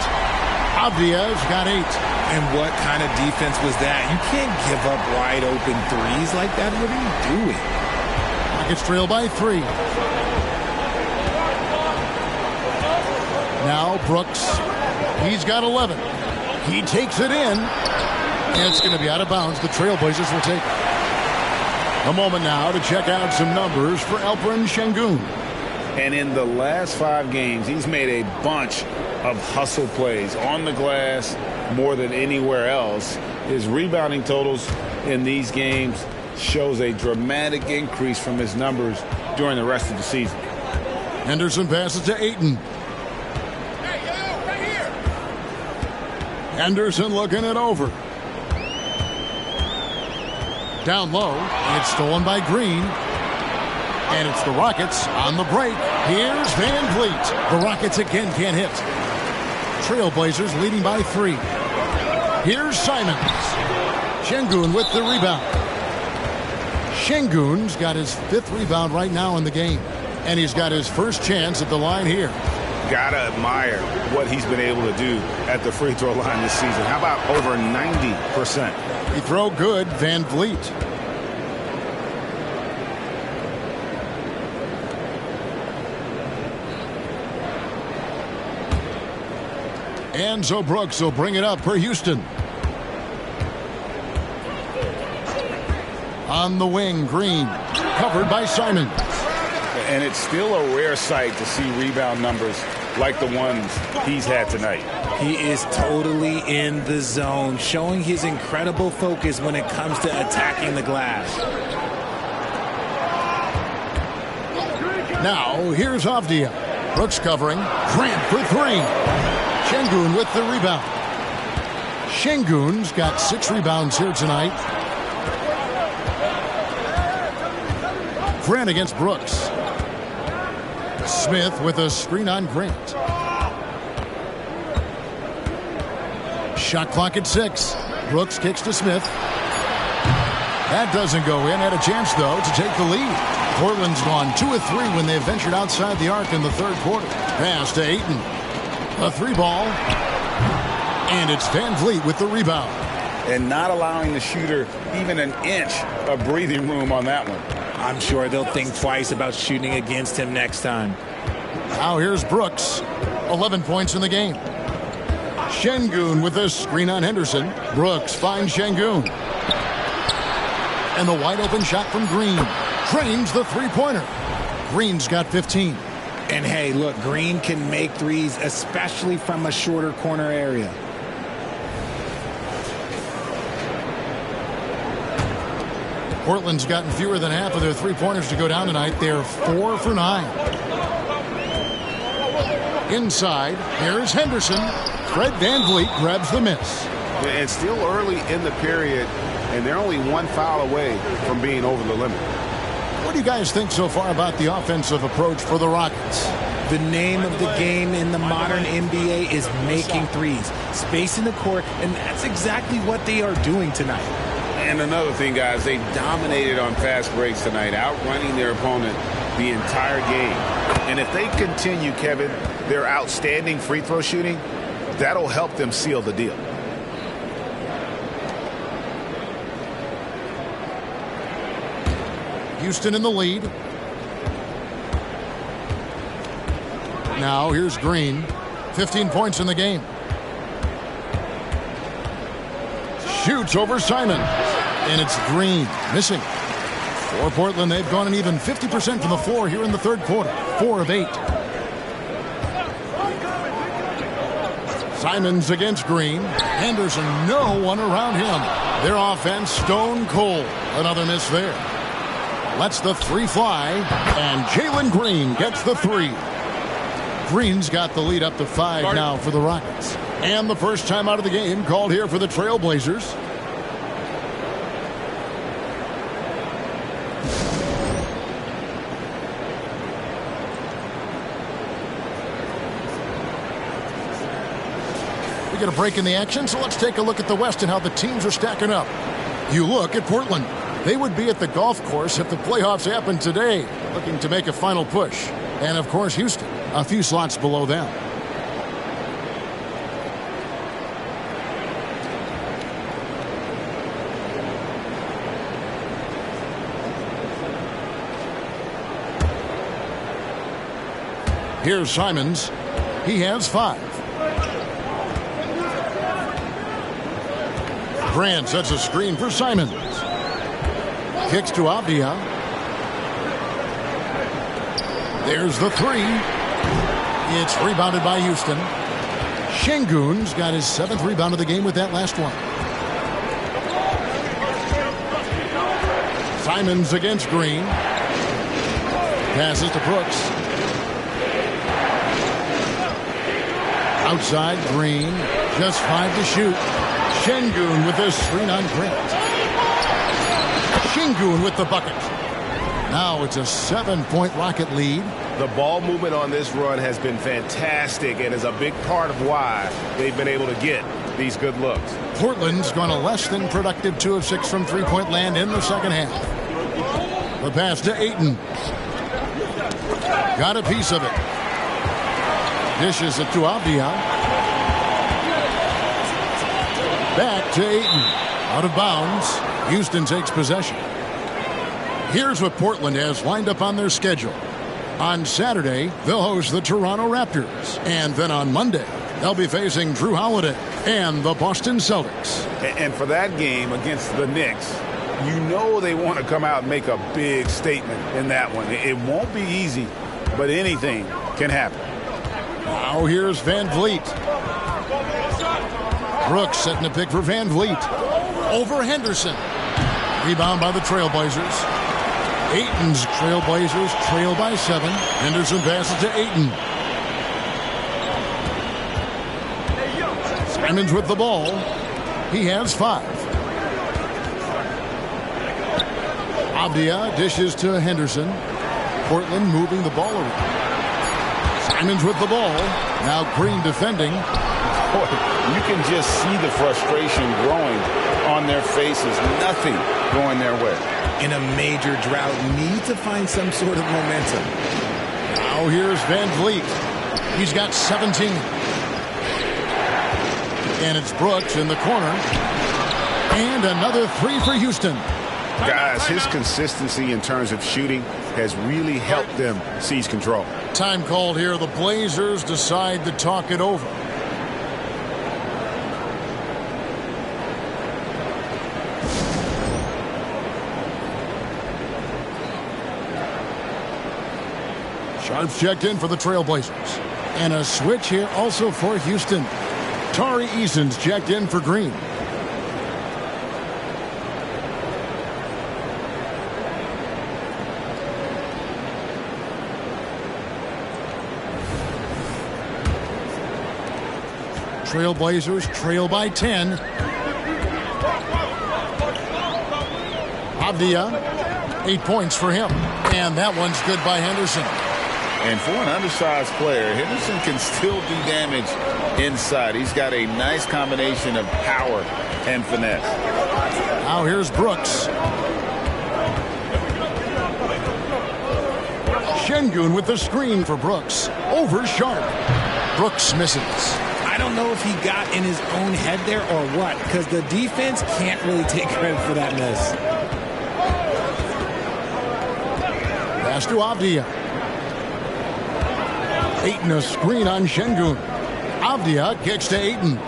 Avdia's got 8. And what kind of defense was that? You can't give up wide open threes like that. What are you doing? Rockets trail by 3. Now Brooks. He's got 11. He takes it in. And it's going to be out of bounds. The Trailblazers will take it. A moment now to check out some numbers for Alperen Şengün. And in the last 5 games, he's made a bunch of hustle plays on the glass more than anywhere else. His rebounding totals in these games shows a dramatic increase from his numbers during the rest of the season. Henderson passes to Ayton. Henderson looking it over. Down low, and it's stolen by Green. And it's the Rockets on the break. Here's Van Vliet. The Rockets again can't hit. Trailblazers leading by 3. Here's Simons. Şengün with the rebound. Şengün's got his 5th rebound right now in the game. And he's got his first chance at the line here. Gotta admire what he's been able to do at the free throw line this season. How about over 90%? Free throw good, Van Vliet. And so Brooks will bring it up for Houston. On the wing, Green, covered by Simons. And it's still a rare sight to see rebound numbers like the ones he's had tonight. He is totally in the zone, showing his incredible focus when it comes to attacking the glass. Now, here's Avdia. Brooks covering. Grant for 3. Şengün with the rebound. Şengün's got 6 rebounds here tonight. Grant against Brooks. Smith with a screen on Grant. Shot clock at 6. Brooks kicks to Smith. That doesn't go in. Had a chance, though, to take the lead. Portland's gone 2 of 3 when they ventured outside the arc in the third quarter. Pass to Ayton. A 3 ball. And it's Van Vliet with the rebound. And not allowing the shooter even an inch of breathing room on that one. I'm sure they'll think twice about shooting against him next time. Now here's Brooks. 11 points in the game. Şengün with a screen on Henderson. Brooks finds Şengün. And the wide open shot from Green. Drains the three-pointer. Green's got 15. And hey, look, Green can make threes, especially from a shorter corner area. Portland's gotten fewer than half of their three-pointers to go down tonight. They're 4 for 9. Inside, here's Henderson. Fred Van Vliet grabs the miss. It's still early in the period, and they're only 1 foul away from being over the limit. What do you guys think so far about the offensive approach for the Rockets? The name of the game in the modern NBA is making threes, spacing the court, and that's exactly what they are doing tonight. And another thing, guys, they dominated on fast breaks tonight, outrunning their opponent the entire game. And if they continue, Kevin, their outstanding free throw shooting, that'll help them seal the deal. Houston in the lead. now. Here's Green. 15 points in the game. Shoots over Simon. And it's Green. Missing. For Portland, they've gone an even 50% from the floor here in the third quarter. 4 of 8. Simons against Green. Henderson, no one around him. Their offense stone cold. Another miss there. Lets the three fly. And Jalen Green gets the three. Green's got the lead up to 5 now for the Rockets. And the first time out of the game called here for the Trailblazers. We get a break in the action, so let's take a look at the West and how the teams are stacking up. You look at Portland. They would be at the golf course if the playoffs happened today, looking to make a final push. And, of course, Houston, a few slots below them. Here's Simons. He has 5. Grant sets a screen for Simons. Kicks to Avdia. There's the three. It's rebounded by Houston. Şengün's got his 7th rebound of the game with that last one. Simons against Green. Passes to Brooks. Outside, Green. Just 5 to shoot. Şengün with the screen on Grant. Şengün with the bucket. Now it's a 7-point Rocket lead. The ball movement on this run has been fantastic and is a big part of why they've been able to get these good looks. Portland's gone a less than productive 2 of 6 from three-point land in the second half. The pass to Ayton. Got a piece of it. Dishes it to Avdia. Back to Ayton. Out of bounds. Houston takes possession. Here's what Portland has lined up on their schedule. On Saturday, they'll host the Toronto Raptors. And then on Monday, they'll be facing Drew Holiday and the Boston Celtics. And for that game against the Knicks, you know they want to come out and make a big statement in that one. It won't be easy, but anything can happen. Now here's Van Vliet. Brooks setting a pick for Van Vliet. Over Henderson. Rebound by the Trailblazers. Ayton's Trailblazers trail by 7. Henderson passes to Ayton. Simons with the ball. He has 5. Avdia dishes to Henderson. Portland moving the ball around. Simons with the ball. Now Green defending. Boy, you can just see the frustration growing on their faces. Nothing going their way. In a major drought, need to find some sort of momentum. Now here's Van Vliet. He's got 17. And it's Brooks in the corner. And another 3 for Houston. Guys, his consistency in terms of shooting has really helped them seize control. Time called here. The Blazers decide to talk it over. Sharps checked in for the Trailblazers. And a switch here also for Houston. Tari Eason's checked in for Green. Trailblazers trail by 10. Avdia, 8 points for him. And that one's good by Henderson. And for an undersized player, Henderson can still do damage inside. He's got a nice combination of power and finesse. Now here's Brooks. Şengün with the screen for Brooks. Over Sharp. Brooks misses. I don't know if he got in his own head there or what, because the defense can't really take credit for that miss. Pass to Avdia. Ayton a screen on Şengün. Avdia kicks to Ayton.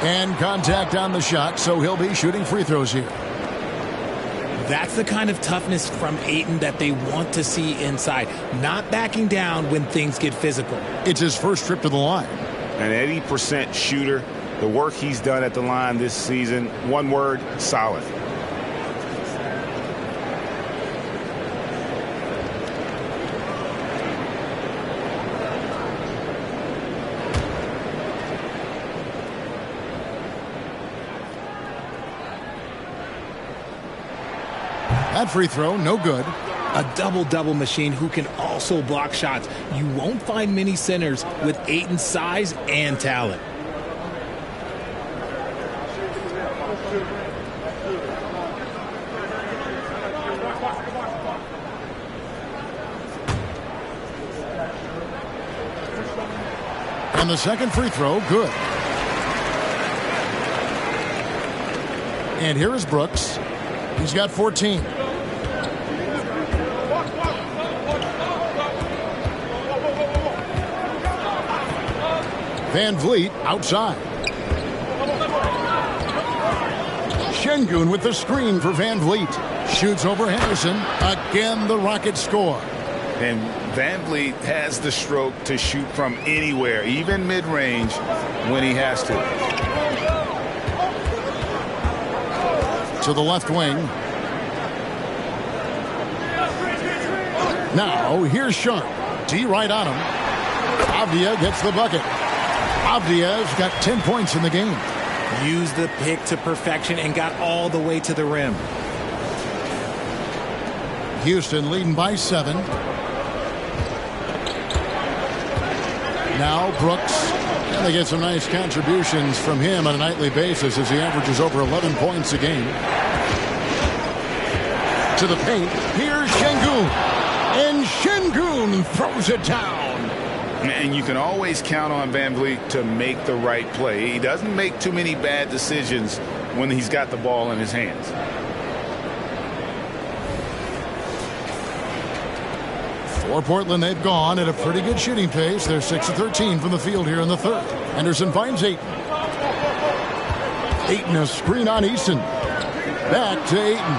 And contact on the shot, so he'll be shooting free throws here. That's the kind of toughness from Ayton that they want to see inside. Not backing down when things get physical. It's his first trip to the line. An 80% shooter. The work he's done at the line this season, one word, solid. That free throw, no good. A double-double machine who can also block shots. You won't find many centers with Ayton's size and talent. And the second free throw, good. And here is Brooks. He's got 14. Van Vliet outside. Şengün with the screen for Van Vliet. Shoots over Henderson. Again, the Rockets score. And Van Vliet has the stroke to shoot from anywhere, even mid-range, when he has to. To the left wing. Now, here's Sharp. D right on him. Avdia gets the bucket. Avdia's got 10 points in the game. Used the pick to perfection and got all the way to the rim. Houston leading by 7. Now Brooks. And they get some nice contributions from him on a nightly basis as he averages over 11 points a game. To the paint. Here's Şengün. And Şengün throws it down. And you can always count on Van Vliet to make the right play. He doesn't make too many bad decisions when he's got the ball in his hands. For Portland, they've gone at a pretty good shooting pace. They're 6 of 13 from the field here in the third. Henderson finds Ayton. Ayton a screen on Eason. Back to Ayton.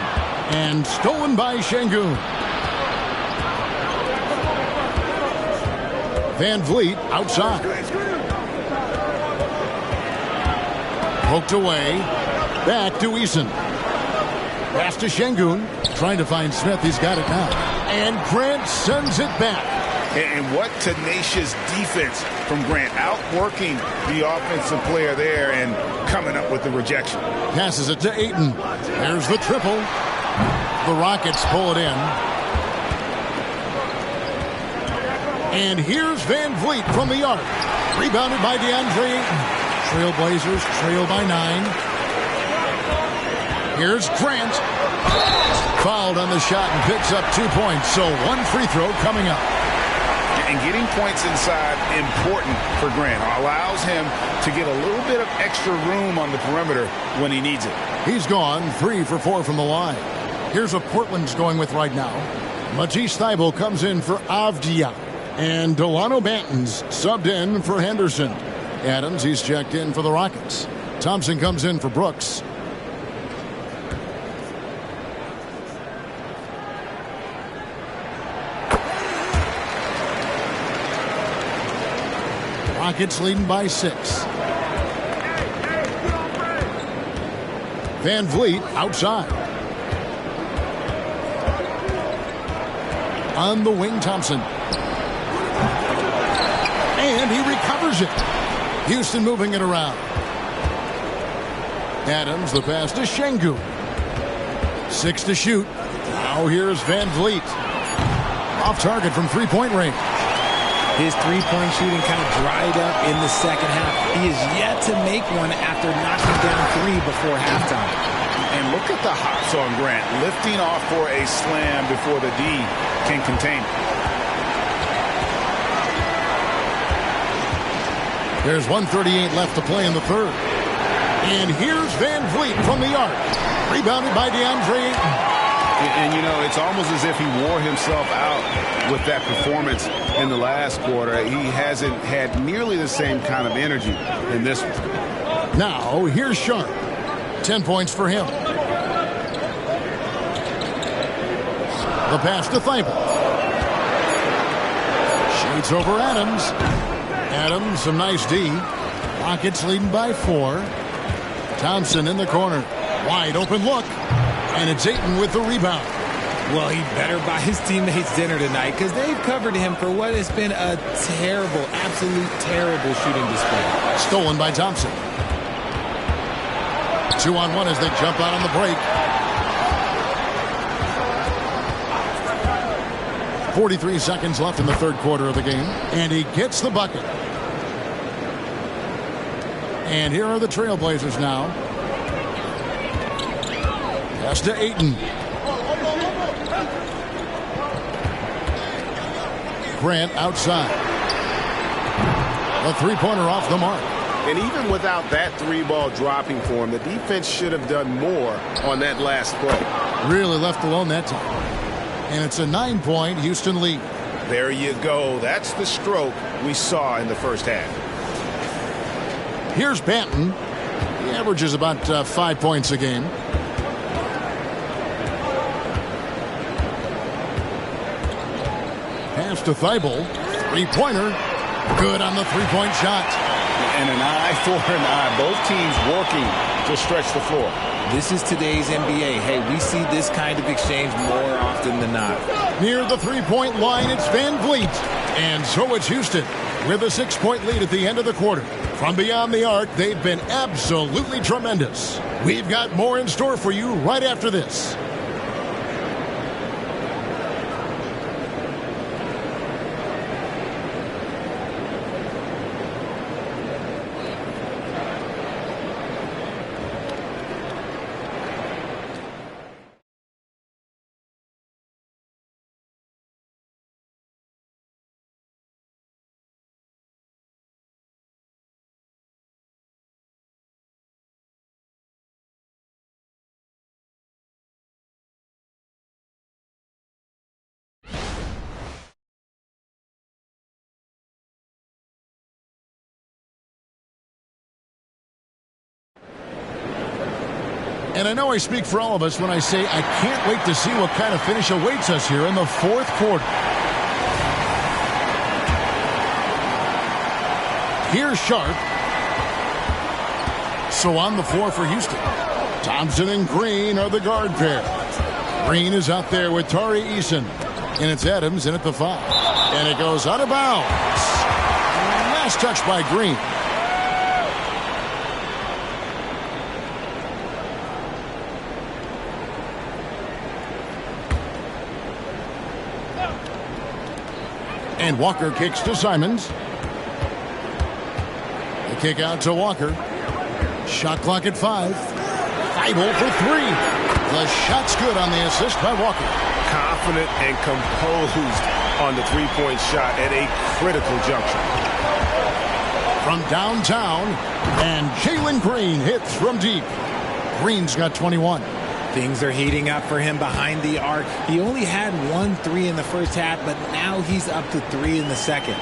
And stolen by Şengün. Van Vliet outside. Poked away. Back to Eason. Pass to Şengün. Trying to find Smith. He's got it now. And Grant sends it back. And what tenacious defense from Grant. Outworking the offensive player there and coming up with the rejection. Passes it to Ayton. There's the triple. The Rockets pull it in. And here's Van Vliet from the arc. Rebounded by DeAndre Ayton. Trailblazers trail by 9. Here's Grant. Fouled on the shot and picks up 2 points. So one free throw coming up. And getting points inside, important for Grant. Allows him to get a little bit of extra room on the perimeter when he needs it. He's gone 3 for 4 from the line. Here's what Portland's going with right now. Matisse Thybulle comes in for Avdia. And Delano Banton's subbed in for Henderson. Adams, he's checked in for the Rockets. Thompson comes in for Brooks. Rockets leading by 6. Van Vliet outside. On the wing, Thompson. And he recovers it. Houston moving it around. Adams, the pass to Şengün. 6 to shoot. Now here's Van Vliet. Off target from three-point range. His three-point shooting kind of dried up in the second half. He is yet to make one after knocking down 3 before halftime. And look at the hops on Grant. Lifting off for a slam before the D can contain it. There's 1:38 left to play in the third. And here's Van Vliet from the arc. Rebounded by DeAndre Ayton. And, you know, it's almost as if he wore himself out with that performance in the last quarter. He hasn't had nearly the same kind of energy in this one. Now, here's Sharp. 10 points for him. The pass to Thibault. Shoots over Adams. Adams, some nice D. Rockets leading by 4. Thompson in the corner. Wide open look. And it's Ayton with the rebound. Well, he better buy his teammates dinner tonight because they've covered him for what has been a terrible, absolute terrible shooting display. Stolen by Thompson. 2-on-1 as they jump out on the break. 43 seconds left in the third quarter of the game. And he gets the bucket. And here are the Trailblazers now. Pass to Ayton. Grant outside. The three-pointer off the mark. And even without that 3-ball dropping for him, the defense should have done more on that last play. Really left alone that time. And it's a 9-point Houston lead. There you go. That's the stroke we saw in the first half. Here's Banton. He averages about 5 points a game. Pass to Thibault. Three-pointer. Good on the three-point shot. And an eye for an eye. Both teams working to stretch the floor. This is today's NBA. Hey, we see this kind of exchange more often than not. Near the three-point line, it's Van Vliet. And so it's Houston with a 6-point lead at the end of the quarter. From beyond the arc, they've been absolutely tremendous. We've got more in store for you right after this. And I know I speak for all of us when I say I can't wait to see what kind of finish awaits us here in the fourth quarter. Here's Sharp. So on the floor for Houston. Thompson and Green are the guard pair. Green is out there with Tari Eason. And it's Adams in at the 5. And it goes out of bounds. Last touch by Green. And Walker kicks to Simons. The kick out to Walker. Shot clock at 5. Thibault for 3. The shot's good on the assist by Walker. Confident and composed on the three-point shot at a critical juncture. From downtown, and Jalen Green hits from deep. Green's got 21. Things are heating up for him behind the arc. He only had 1 3 in the first half, but now he's up to 3 in the second.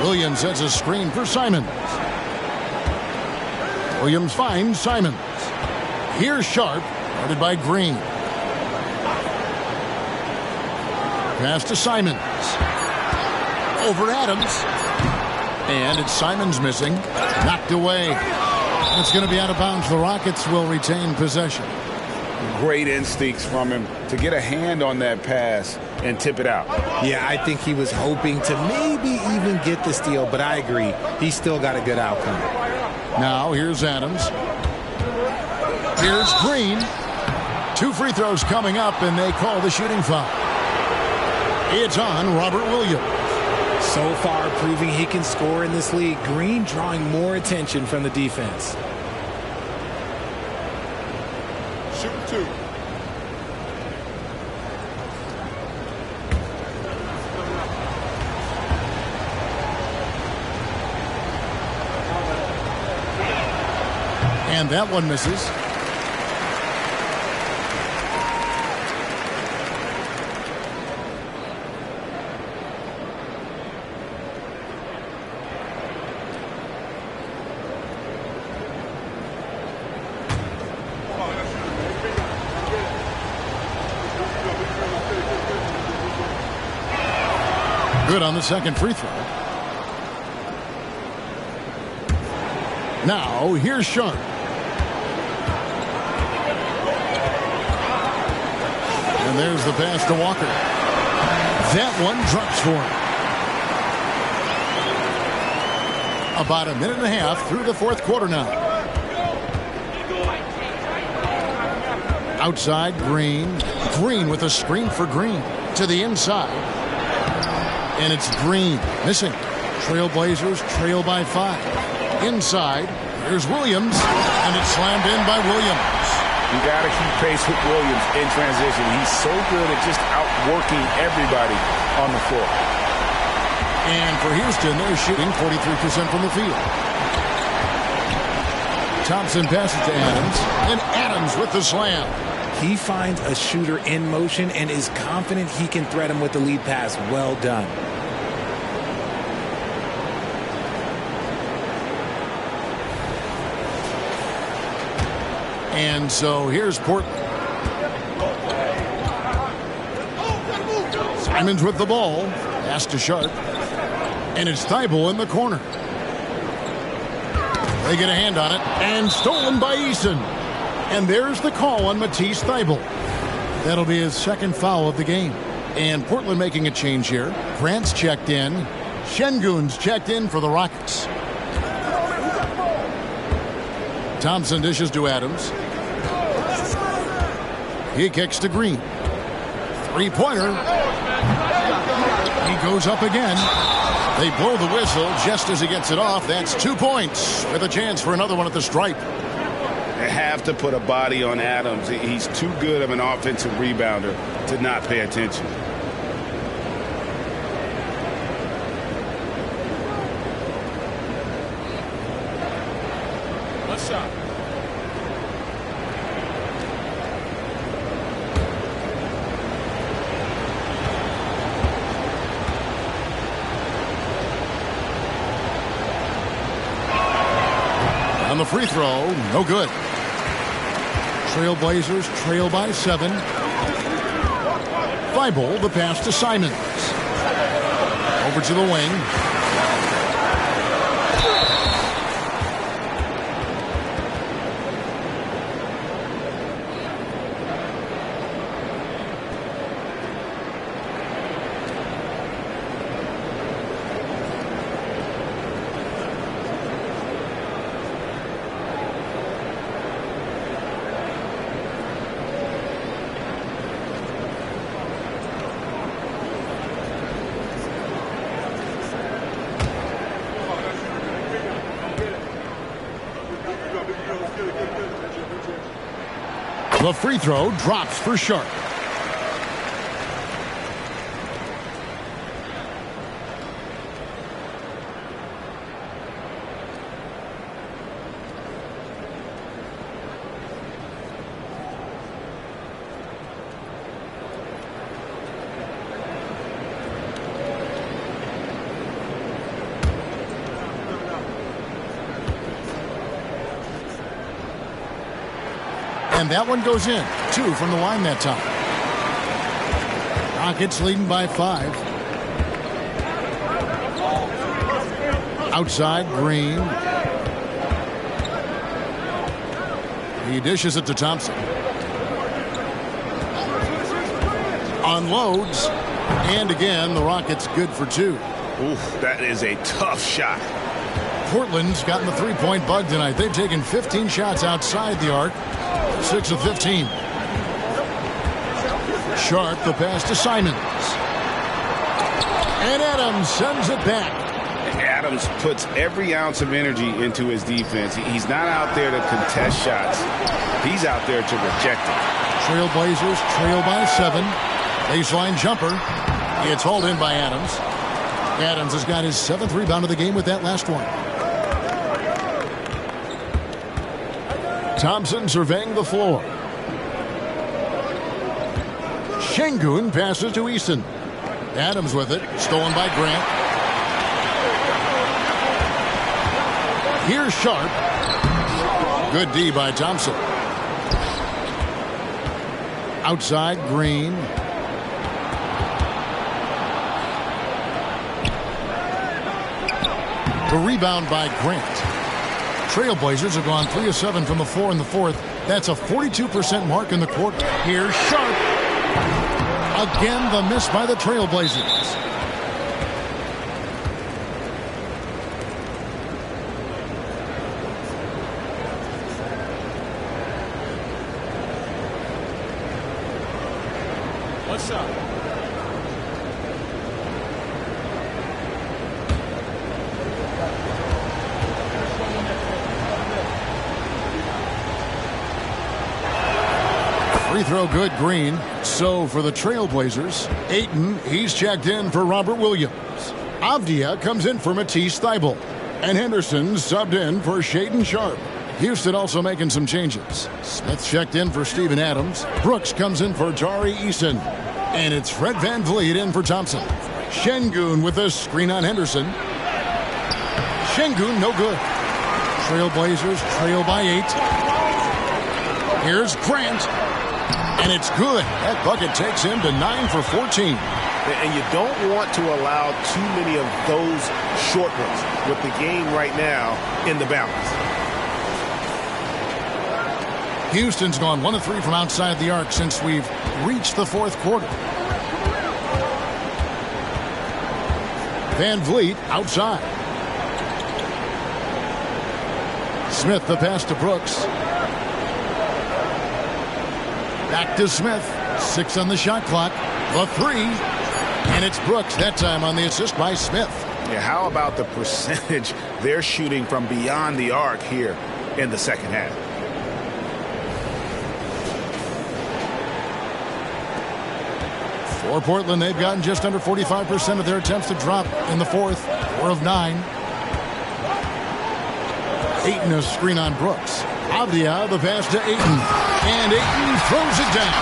Williams sets a screen for Simons. Williams finds Simons. Here's Sharp, guarded by Green. Pass to Simons. Over Adams. And it's Simons missing. Knocked away. It's going to be out of bounds. The Rockets will retain possession. Great instincts from him to get a hand on that pass and tip it out. Yeah, I think he was hoping to maybe even get the steal, but I agree. He's still got a good outcome. Now here's Adams. Here's Green. 2 free throws coming up, and they call the shooting foul. It's on Robert Williams. So far, proving he can score in this league. Green drawing more attention from the defense. Shoot 2. And that one misses. Good on the second free throw. Now, here's Sharp. And there's the pass to Walker. That one drops for him. About a minute and a half through the fourth quarter now. Outside, Green. Green with a screen for Green. To the inside. And it's Green missing. Trailblazers trail by 5. Inside, there's Williams. And it's slammed in by Williams. You got to keep pace with Williams in transition. He's so good at just outworking everybody on the floor. And for Houston, they're shooting 43% from the field. Thompson passes to Adams. And Adams with the slam. He finds a shooter in motion and is confident he can thread him with the lead pass. Well done. And so here's Portland. Simons with the ball. Pass to Sharp. And it's Thibault in the corner. They get a hand on it. And stolen by Eason. And there's the call on Matisse Thibault. That'll be his second foul of the game. And Portland making a change here. Grant's checked in. Şengün's checked in for the Rockets. Thompson dishes to Adams. He kicks to Green. Three-pointer. He goes up again. They blow the whistle just as he gets it off. That's 2 points with a chance for another one at the stripe. They have to put a body on Adams. He's too good of an offensive rebounder to not pay attention. Let's shot. On the free throw, no good. Trailblazers trail by 7. Thibault, the pass to Simons. Over to the wing. The free throw drops for Sharp. And that one goes in. 2 from the line that time. Rockets leading by 5. Outside, Green. He dishes it to Thompson. Unloads. And again, the Rockets good for 2. Oof, that is a tough shot. Portland's gotten the three-point bug tonight. They've taken 15 shots outside the arc. 6 of 15. Sharp, the pass to Simons. And Adams sends it back. Adams puts every ounce of energy into his defense. He's not out there to contest shots. He's out there to reject it. Trailblazers trail by 7. Baseline jumper. It's hauled in by Adams. Adams has got his 7th rebound of the game with that last one. Thompson surveying the floor. Şengün passes to Eason. Adams with it. Stolen by Grant. Here's Sharp. Good D by Thompson. Outside, Green. The rebound by Grant. Trailblazers have gone 3 of 7 from the floor in the fourth. That's a 42% mark in the quarter. Here's Sharp. Again, the miss by the Trailblazers. One shot. Free throw good, Green. So for the Trailblazers, Ayton, he's checked in for Robert Williams. Avdia comes in for Matisse Thybulle. And Henderson subbed in for Shaedon Sharp. Houston also making some changes. Smith checked in for Steven Adams. Brooks comes in for Tari Eason. And it's Fred VanVleet in for Thompson. Şengün with a screen on Henderson. Şengün no good. Trailblazers trail by 8. Here's Grant. And it's good. That bucket takes him to 9 for 14. And you don't want to allow too many of those short ones with the game right now in the balance. Houston's gone 1 of 3 from outside the arc since we've reached the fourth quarter. VanVleet outside. Smith the pass to Brooks. Back to Smith. 6 on the shot clock. The 3. And it's Brooks that time on the assist by Smith. Yeah, how about the percentage they're shooting from beyond the arc here in the second half? For Portland, they've gotten just under 45% of their attempts to drop in the fourth. 4 of 9. Ayton a screen on Brooks. Avdia the pass to Ayton. And Ayton throws it down.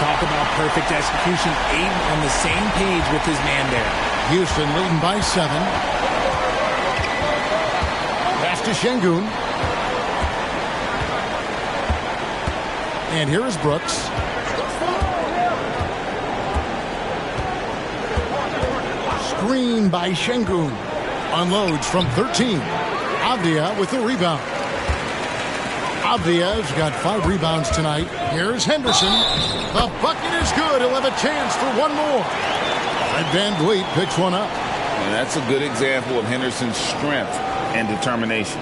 Talk about perfect execution. Ayton on the same page with his man there. Houston leading by 7. Pass to Şengün. And here is Brooks. Screen by Şengün. Unloads from 13. Avdia with the rebound. Avdia's got 5 rebounds tonight. Here's Henderson. The bucket is good. He'll have a chance for one more. And VanVleet picks one up. And that's a good example of Henderson's strength and determination.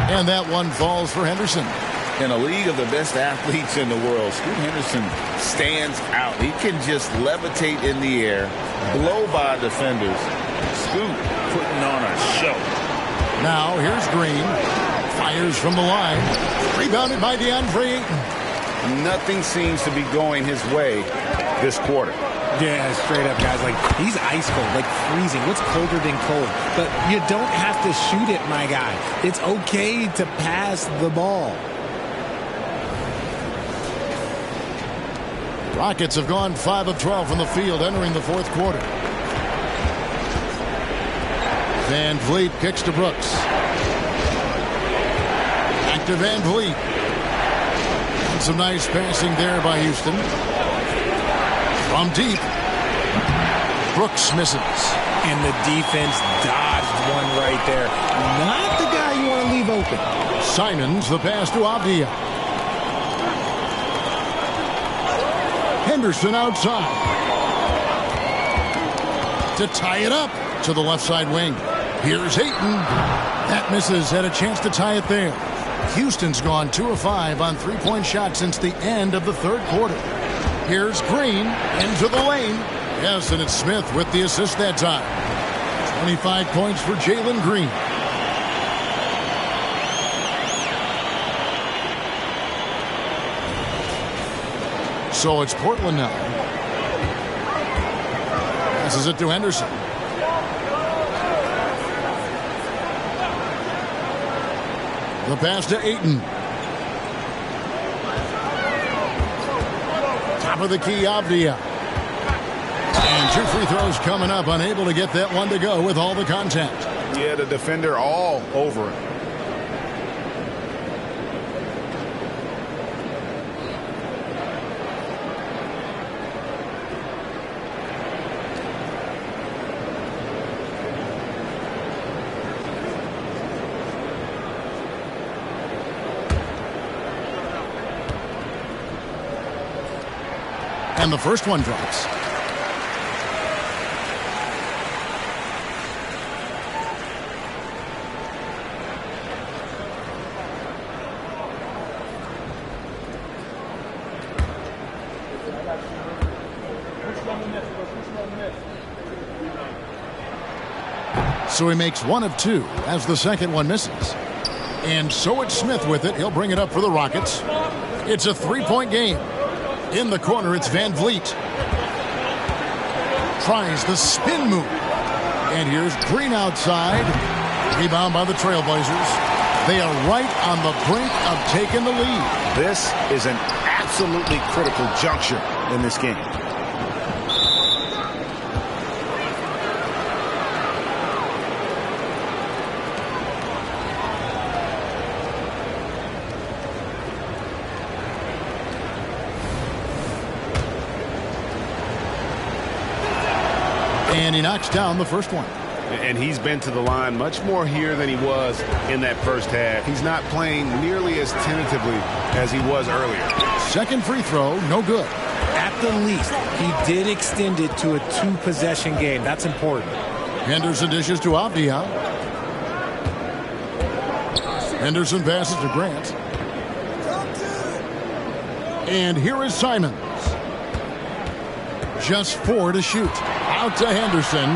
And that one falls for Henderson. In a league of the best athletes in the world, Scoot Henderson stands out. He can just levitate in the air, blow by defenders. Scoot putting on a show. Now here's Green. Fires from the line. Rebounded by DeAndre Ayton. Nothing seems to be going his way this quarter. Yeah, straight up, guys. Like, he's ice cold, like freezing. What's colder than cold? But you don't have to shoot it, my guy. It's okay to pass the ball. Rockets have gone 5 of 12 from the field entering the fourth quarter. VanVleet kicks to Brooks. Back to VanVleet. And some nice passing there by Houston. From deep. Brooks misses. And the defense dodged one right there. Not the guy you want to leave open. Simons the pass to Avdia. Henderson outside. To tie it up to the left side wing. Here's Ayton. That misses. Had a chance to tie it there. Houston's gone 2 of 5 on three-point shots since the end of the third quarter. Here's Green into the lane. Yes, and it's Smith with the assist that time. 25 points for Jalen Green. So it's Portland now. Passes it to Henderson. The pass to Ayton. Top of the key, Avdia. And 2 free throws coming up, unable to get that one to go with all the contact. Yeah, the defender all over it. And the first one drops. So he makes 1 of 2 as the second one misses. And so it's Smith with it. He'll bring it up for the Rockets. It's a 3-point game. In the corner, it's Van Vliet. Tries the spin move. And here's Green outside. Rebound by the Trailblazers. They are right on the brink of taking the lead. This is an absolutely critical juncture in this game. And he knocks down the first one. And he's been to the line much more here than he was in that first half. He's not playing nearly as tentatively as he was earlier. Second free throw, no good. At the least, he did extend it to a 2-possession game. That's important. Henderson dishes to Avdia. Henderson passes to Grant. And here is Simons. Just 4 to shoot. Out to Henderson.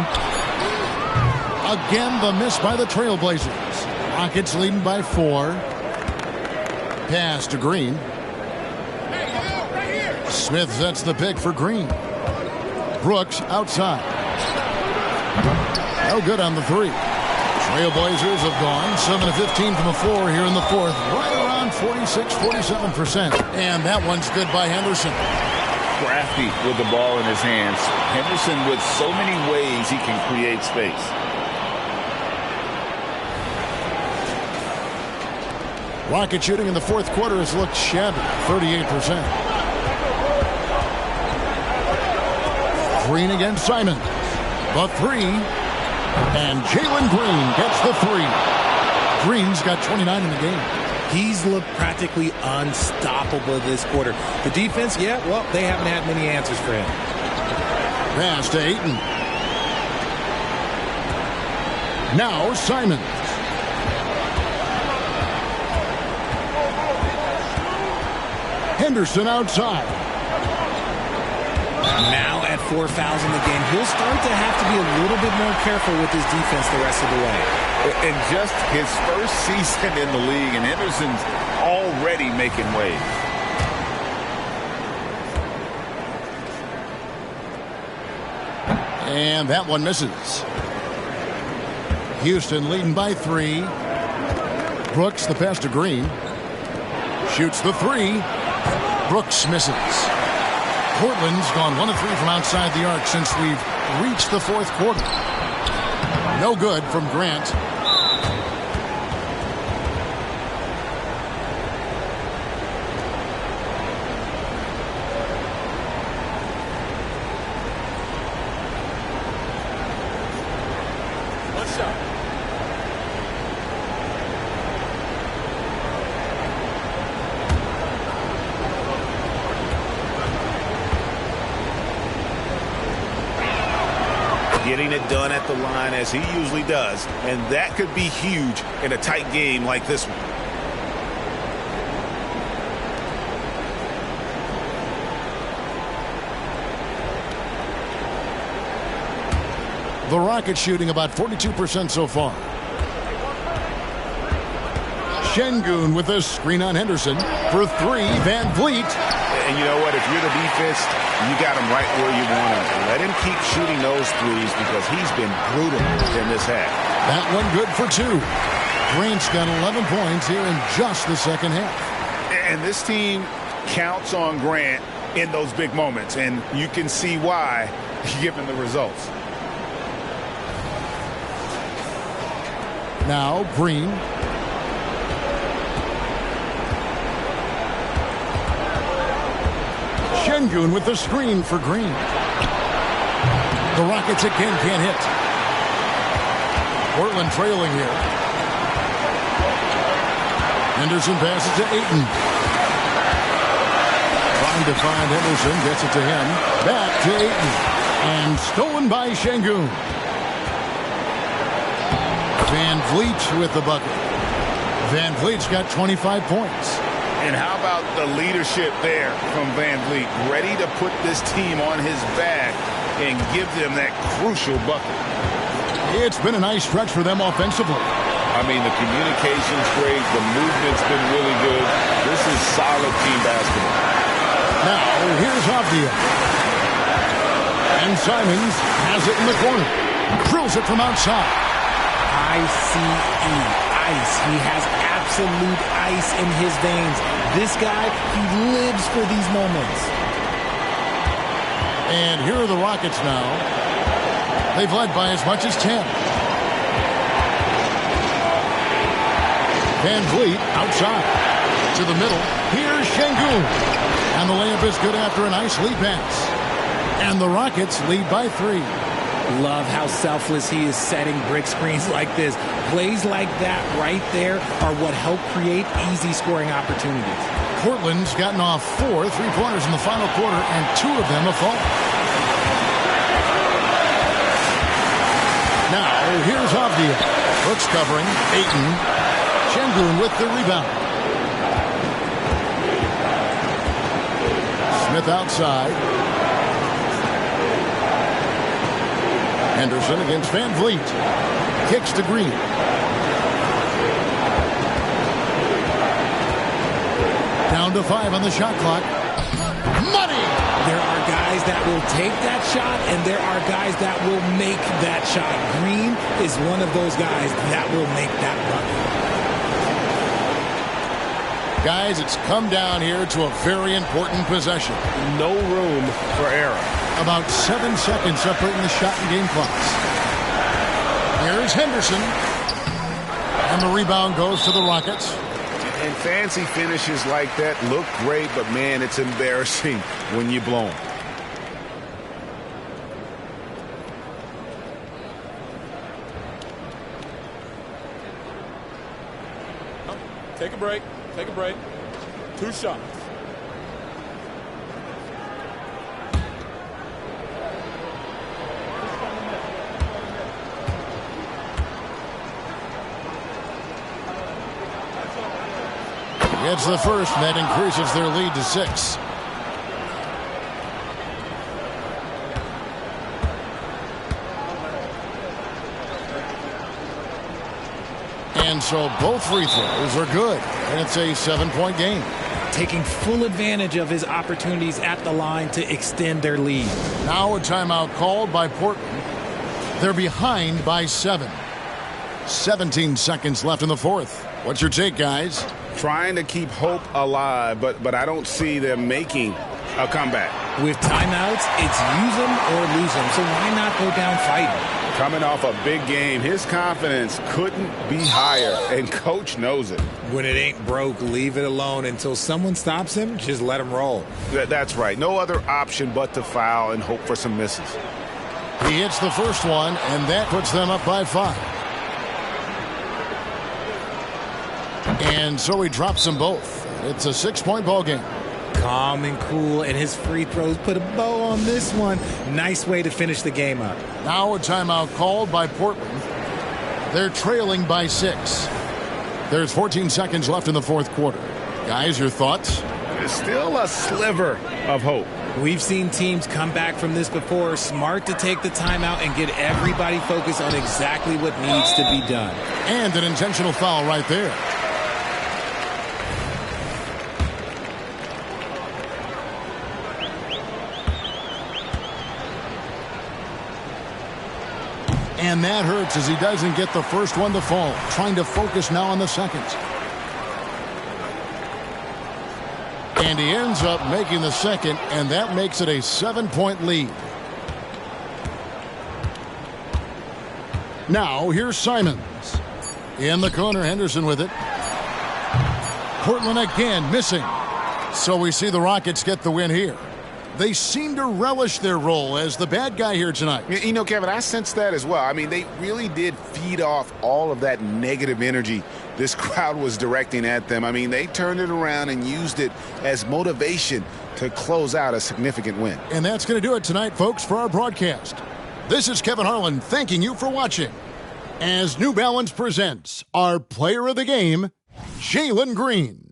Again, the miss by the Trailblazers. Rockets leading by 4. Pass to Green. Smith sets the pick for Green. Brooks outside. No good on the 3. Trailblazers have gone 7 of 15 from the floor here in the fourth. Right around 46-47%. And that one's good by Henderson. Crafty with the ball in his hands. Henderson with so many ways he can create space. Rocket shooting in the fourth quarter has looked shabby, 38%. Green against Simon. The 3. And Jalen Green gets the 3. Green's got 29 in the game. He's looked practically unstoppable this quarter. The defense, yeah, well, they haven't had many answers for him. Pass to Ayton. Now Simons. Henderson outside. Now at 4 fouls in the game, he'll start to have to be a little bit more careful with his defense the rest of the way. And just his first season in the league, and Henderson's already making waves. And that one misses. Houston leading by 3. Brooks, the pass to Green. Shoots the 3. Brooks misses. Portland's gone 1 of 3 from outside the arc since we've reached the fourth quarter. No good from Grant. Getting it done at the line as he usually does, and that could be huge in a tight game like this one. The Rockets shooting about 42% so far. Şengün with a screen on Henderson for 3. Van Vliet. And you know what? If you're the defense, you got him right where you want him. Let him keep shooting those threes because he's been brutal in this half. That one good for 2. Grant's got 11 points here in just the second half. And this team counts on Grant in those big moments, and you can see why given the results. Now Green. Şengün with the screen for Green. The Rockets again can't hit. Portland trailing here. Henderson passes to Ayton. Trying to find Henderson, gets it to him. Back to Ayton. And stolen by Şengün. Van Vliet with the bucket. Van Vliet's got 25 points. And how about the leadership there from Van Vliet? Ready to put this team on his back and give them that crucial bucket. It's been a nice stretch for them offensively. I mean, the communication's great. The movement's been really good. This is solid team basketball. Now, here's Avdia. And Simons has it in the corner. Drills it from outside. Ice. He has absolute ice in his veins. This guy, he lives for these moments. And here are the Rockets now. They've led by as much as 10. Van Vliet outside. To the middle. Here's Şengün. And the layup is good after a nice lead pass. And the Rockets lead by 3. Love how selfless he is setting brick screens like this. Plays like that right there are what help create easy scoring opportunities. Portland's gotten off 4 3-pointers in the final quarter, and 2 of them have fallen. Now, here's Avdia. Brooks covering. Ayton. Şengün with the rebound. Smith outside. Henderson against Van Vliet. Kicks to Green. Down to 5 on the shot clock. Money! There are guys that will take that shot, and there are guys that will make that shot. Green is one of those guys that will make that bucket. Guys, it's come down here to a very important possession. No room for error. About 7 seconds separating the shot and game clocks. Here's Henderson. And the rebound goes to the Rockets. And fancy finishes like that look great, but man, it's embarrassing when you blow them. Take a break. Take a break. 2 shots. Gets the first, and that increases their lead to 6. And so both free throws are good, and it's a 7-point game. Taking full advantage of his opportunities at the line to extend their lead. Now a timeout called by Portland. They're behind by 7. 17 seconds left in the fourth. What's your take, guys? Trying to keep hope alive, but I don't see them making a comeback. With timeouts, it's use them or lose them, so why not go down fighting? Coming off a big game, his confidence couldn't be higher, and coach knows it. When it ain't broke, leave it alone until someone stops him. Just let him roll. That's right. No other option but to foul and hope for some misses. He hits the first one, and that puts them up by 5. And so he drops them both. It's a 6-point ball game. Calm and cool, and his free throws put a bow on this one. Nice way to finish the game up. Now a timeout called by Portland. They're trailing by 6. There's 14 seconds left in the fourth quarter. Guys, your thoughts? There's still a sliver of hope. We've seen teams come back from this before. Smart to take the timeout and get everybody focused on exactly what needs to be done. And an intentional foul right there. And that hurts as he doesn't get the first one to fall. Trying to focus now on the second. And he ends up making the second, and that makes it a 7-point lead. Now, here's Simons. In the corner, Henderson with it. Portland again missing. So we see the Rockets get the win here. They seem to relish their role as the bad guy here tonight. You know, Kevin, I sense that as well. I mean, they really did feed off all of that negative energy this crowd was directing at them. I mean, they turned it around and used it as motivation to close out a significant win. And that's going to do it tonight, folks, for our broadcast. This is Kevin Harlan thanking you for watching as New Balance presents our player of the game, Jalen Green.